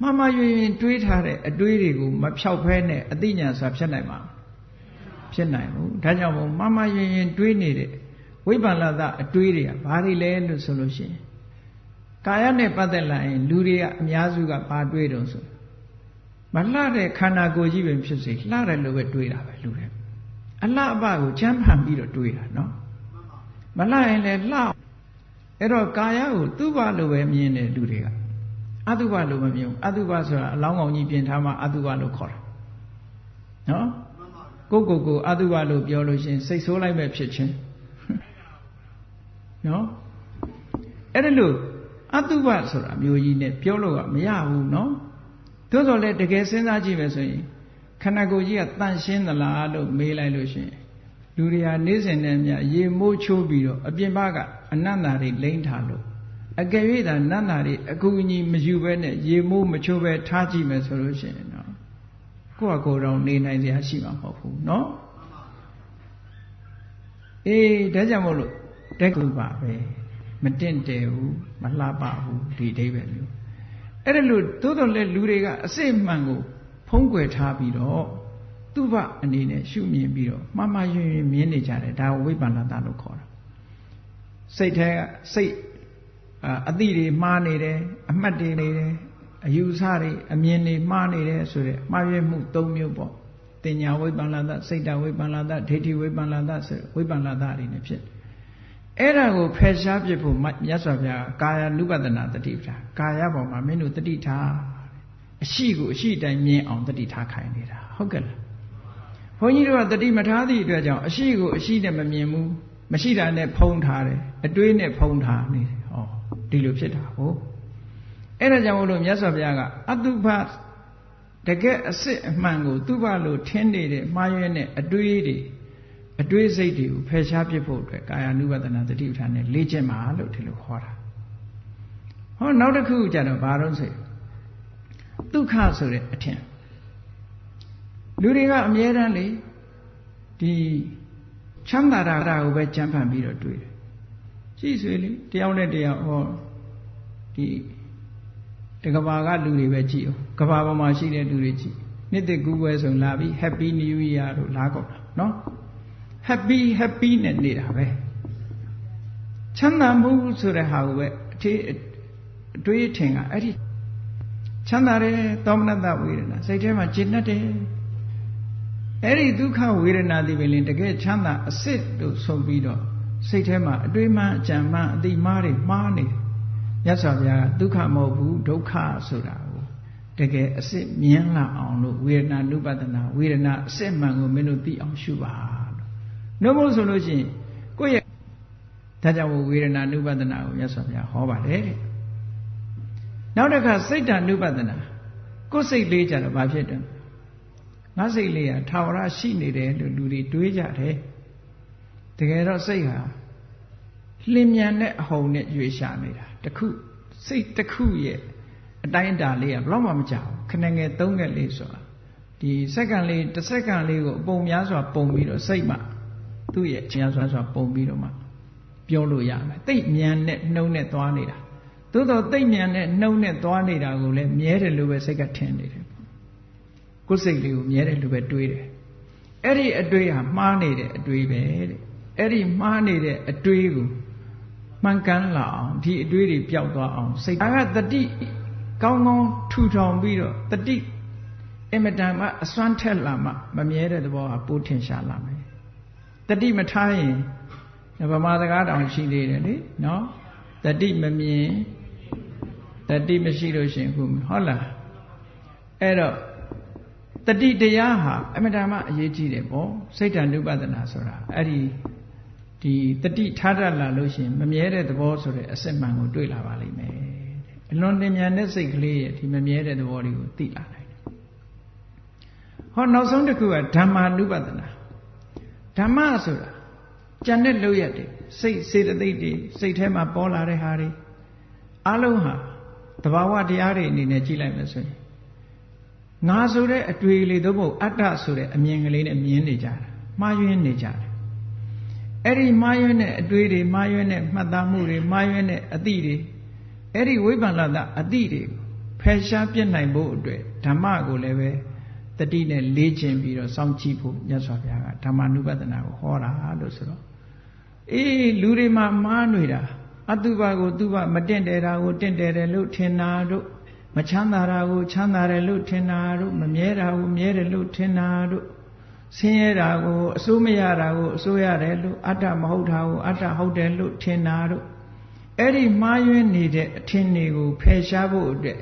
မှားယွင်းယွင်းတွေးထားတဲ့အတွေးတွေကိုမဖြောက်ဖဲနဲ့အသိဉာဏ်ဆိုတာဖြစ်နိုင်မှာဖြစ်နိုင်ဘူးဒါကြောင့်မို့မှားယွင်းယွင်းတွေးနေတဲ့ဝိပ္ပန္လာတအတွေးတွေကဘာတွေလဲလို့ဆိုလို့ရှိရင်ကာယနဲ့ပတ်သက်လာရင်လူတွေကအများစုကဘာတွေးတုံးဆိုမလှတဲ့ခန္ဓာကိုယ်ကြီးပဲဖြစ်စေလှတယ်လို့ပဲတွေးတာပဲလူတွေအလှအပကိုချမ်းဖန်ပြီးတော့တွေးတာနော်မလှရင်လည်းလှအဲ့တော့ကာယကိုသူ့ဘလို့ပဲမြင်တယ်လူတွေကအတုပလို့မမြင်ဘူးအတုပဆိုတာအလောင်းကောင်ကြီးပြင်ထားမှအတုပလို့ခေါ်တာနော်ကိုအတုပလို့ပြောလို့ရှိရင်စိတ်ဆိုးလိုက်မဲ့ဖြစ်ချင်းနော်အဲ့ဒါလို့အတုပဆိုတာမျိုးကြီးနဲ့ပြောလို့ကမရဘူးနော်သို့တော်လည်းတကယ်စဉ်းစားကြည့်မယ်ဆိုရင်ခန္ဓာကိုယ်ကြီးကတန့်ရှင်းသလားလို့မေးလိုက်လို့ရှိရင်လူတွေဟာနေ့စဉ်နဲ့မြရေမိုးချိုးပြီးတော့အပြင်ဘက်ကအနန္တာတွေလိမ့်ထားလို့အကယ်၍သာနန္တာတွေအကူအညီမယူဘဲနဲ့ရေမိုးမချိုးပဲထားကြည့်မယ်ဆိုလို့ရှိရင်နော်ကိုယ့်အကိုယ်တော်နေနိုင်စရာရှိမှာမဟုတ်ဘူးနော်ဒါကြောင့်မို့လို့တက်ကူပါပဲမတင့်တယ်ဘူးမလှပဘူးဒီအိဗယ်မျိုးအဲ့ဒါလို့သို့တော်လည်းလူတွေကအစစ်မှန်ကိုဖုံးကွယ်ထားပြီးတော့သူ့ဘအနေနဲ့ရှုမြင်ပြီးတော့မှားယွင်းမြင်နေကြတယ်ဒါကိုဝိပ္ပန္နတလို့ခေါ်တာစိတ်ထဲကစိတ်အတိတွေမှားနေတယ်အမှတ်တွေနေတယ် အယူဆတွေအမြင်တွေမှားနေတယ်ဆိုတဲ့မှားယွင်းမှု၃မျိုးပေါ့တင်ညာဝိပ္ပန္နတစိတ်တဝိပ္ပန္နတဒိဋ္ဌိဝိပ္ပန္နတဆိုဝိပ္ပန္နတတွေနဲ့ဖြစ်အဲ့ဒါကိုဖယ်ရှားပြဖို့မြတ်စွာဘုရားကာယ ानु ပဒနာတတိပဋ္ဌာန်ကာယပေါ်မှာမင်းတို့တတိထားအရှိကိုအရှိတိုင်းမြင်အောင်တတိထားခိုင်းနေတာဟုတ်ကဲ့လားဘုန်းကြီးတို့ကတတိမထားသည့်အတွက်ကြောင့်အရှိကိုအရှိနဲ့မမြင်ဘူးမရှိတာနဲ့ဖုံးထားတယ်အတွေးနဲ့ဖုံးထားနေတယ်ဟောဒီလိုဖြစ်တာဟုတ်အဲ့ဒါကြောင့်မို့လို့မြတ်စွာဘုရားကအတုပတကယ်အစစ်အမှန်ကိုသူ့ဘလို့ထင်းနေတဲ့မှားရွေးတဲ့အတွေးစိတ်တွေကိုဖယ်ရှားပြဖို့အတွက်ကာယ ानु ပဒနာတတိပဋ္ဌာန်နဲ့လေ့ကျင့်ပါလို့ဒီလိုခေါ်တာဟောနောက်တစ်ခုကျတော့ဘာလို့ဆိုဒုက္ခဆိုတဲ့အထင်လူတွေကအမြဲတမ်းလေဒီချမ်းသာတာကိုပဲကြံဖန်ပြီးတော့တွေးတယ်ကြည့်ဆွေလေတယောက်နဲ့တယောက်ဟောဒီတကဘာကလူတွေပဲကြည့်အောင်ကဘာပေါ်မှာရှိတဲ့လူတွေကြည့်နှစ်သက်ကူးပွဲဆိုလာပြီး Happy New Year လို့လာကုန်တာနော် Happy နဲ့နေတာပဲချမ်းသာမှုဆိုတဲ့ဟာကိုပဲအတွေးထင်ကအဲ့ဒီချမ်းသာတယ်သောမနတဝေဒနာစိတ်ထဲမှာကျေနပ်တယ်အဲ့ဒီဒုက္ခဝေဒနာဒီပင်လင်တကယ်ချမ်းသာအစစ်လို့ဆိုပြီးတော့စိတ်ထဲမှာအတွေးမှအကြံမှအတိမားတွေမှားနေမြတ်စွာဘုရားကဒုက္ခမဟုတ်ဘူးဒုက္ခဆိုတာကိုတကယ်အစစ်မြင်လာအောင်လို့ဝေဒနာနုပဒနာဝေဒနာအစစ်မှန်ကိုမင်းတို့သိအောင်ရှုပါလို့နှုတ်မို့ဆိုလို့ရှိရင်ကိုယ့်ရဲ့ဒါကြောင့်ဝေဒနာနုပဒနာကိုမြတ်စွာဘုရားဟောပါတယ်တဲ့နောက်တစ်ခါစိတ်တ ानु ပဒနာကိုယ်စိတ်လေးကြတော့ဘာဖြစ်တယ်ငါစိတ်လေးကထာဝရရှိနေတယ်လို့လူတွေတွေးကြတယ်တကယ်တော့စိတ်ဟာလင်းမြန်တဲ့အဟုန်နဲ့ရွေ့ရှာနေတာတခုစိတ်တစ်ခုရဲ့အတိုင်းအတာလေးကဘလောက်မှမကြောက်ခဏငယ်၃ငယ်လေးဆိုတာဒီစက္ကန့်လေးတစ်စက္ကန့်လေးကိုအပုံများစွာပုံပြီးတော့စိတ်မှသူ့ရဲ့များစွာပုံပြီးတော့မှပြောလို့ရမယ်သိမြန်တဲ့နှုံးနဲ့သွားနေတာသို့တော့သိမြန်တဲ့နှုံးနဲ့သွားနေတာကိုလည်းမြဲတယ်လို့ပဲစိတ်ကထင်နေတယ်ကိုယ်စိတ်လေးကိုမြဲတယ်လို့ပဲတွေးတယ်အဲ့ဒီအတွေးဟာမှားနေတဲ့အတွေးပဲတဲ့အဲ့ဒီမှားနေတဲ့အတွေးကိုမှန်ကန်လာအောင်ဒီအတွေးတွေပျောက်သွားအောင်စိတ်ကတတိကောင်းကောင်းထူထောင်ပြီးတော့တတိအင်မတန်မှအစွမ်းထက်လာမှမမြဲတဲ့သဘောဟာပိုးထင်ရှားလာမယ်တတိမထားရင်ဗမာစကားတောင်ရှိသေးတယ်လေနော်တတိမမြင်တတိမရှိလို့ရှင်ခုဟုတ်လားအဲ့တော့တတိတရားဟာအမှန်တမ်းအရေးကြီးတယ်ပေါ့စိတ်တ ानु ပဒနာဆိုတာအဲ့ဒီတတိထားတတ်လာလို့ရှင်မမြဲတဲ့သဘောဆိုတဲ့အစစ်မှန်ကိုတွေ့လာပါလိမ့်မယ်အလွန်တင်မြန်တဲ့စိတ်ကလေးရဲ့ဒီမမြဲတဲ့သဘောလေးကိုသိလာနိုင်တယ်ဟောနောက်ဆုံးတစ်ခုကဓမ္မာ ानु ပဒနာဓမ္မဆိုတာကြံတဲ့လောက်ရတယ်စိတ်စေတသိက်တွေစိတ်ထဲမှာပေါ်လာတဲ့ဟာတွေအလုံးဟာတဘာဝတရားတွေအနေနဲ့ကြည့်လိုက်မယ်ဆိုရင်ငါဆိုတဲ့အတွေ့အလေးသို့မဟုတ်အတ္တဆိုတဲ့အမြင်ကလေးနဲ့မြင်နေကြတာမှားယွင်းနေကြတယ်အဲ့ဒီမှားယွင်းတဲ့အတွေ့တွေမှားယွင်းတဲ့မှတ်သားမှုတွေမှားယွင်းတဲ့အသည့်တွေအဲ့ဒီဝိပ္ပန္နတအသည့်တွေကိုဖယ်ရှားပြစ်နိုင်ဖို့အတွက်ဓမ္မကိုလည်းပဲတတိနဲ့လေ့ကျင့်ပြီးတော့စောင့်ကြည့်ဖို့မြတ်စွာဘုရားကဓမ္မ ानु ပဒနာကိုဟောတာလို့ဆိုတော့အေးလူတွေမှာမှားနေတာအတုပကိုသူပမတင့်တယ်တာကိုတင့်တယ်တယ်လို့ထင်တာတို့မချမ်းသာတာကိုချမ်းသာတယ်လို့ထင်တာတို့မမြဲတာကိုမြဲတယ်လို့ထင်တာတို့ဆင်းရဲတာကိုအစိုးမရတာကိုအစိုးရတယ်လို့အတ္တမဟုတ်တာကိုအတ္တဟုတ်တယ်လို့ထင်တာတို့အဲ့ဒီမှားယွင်းနေတဲ့အထင်တွေကိုဖယ်ရှားဖို့အတွက်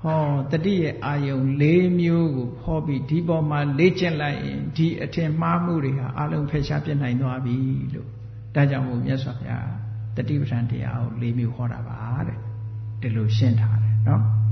ဟောတတိရဲ့အာယုံ၄မျိုးကိုဟောပြီးဒီပေါ်မှာလေ့ကျင့်လိုက်ရင်ဒီအထင်မှားမှုတွေဟာအလုံးဖယ်ရှားပြစ်နိုင်သွားပြီလို့ဒါကြောင့်မို့မြတ်စွာဘုရားတတိပဋ္ဌာန်တရားကို၄မျိုးဟောတာပါတဲ့ဒီလိုရှင်းထားတယ်နော်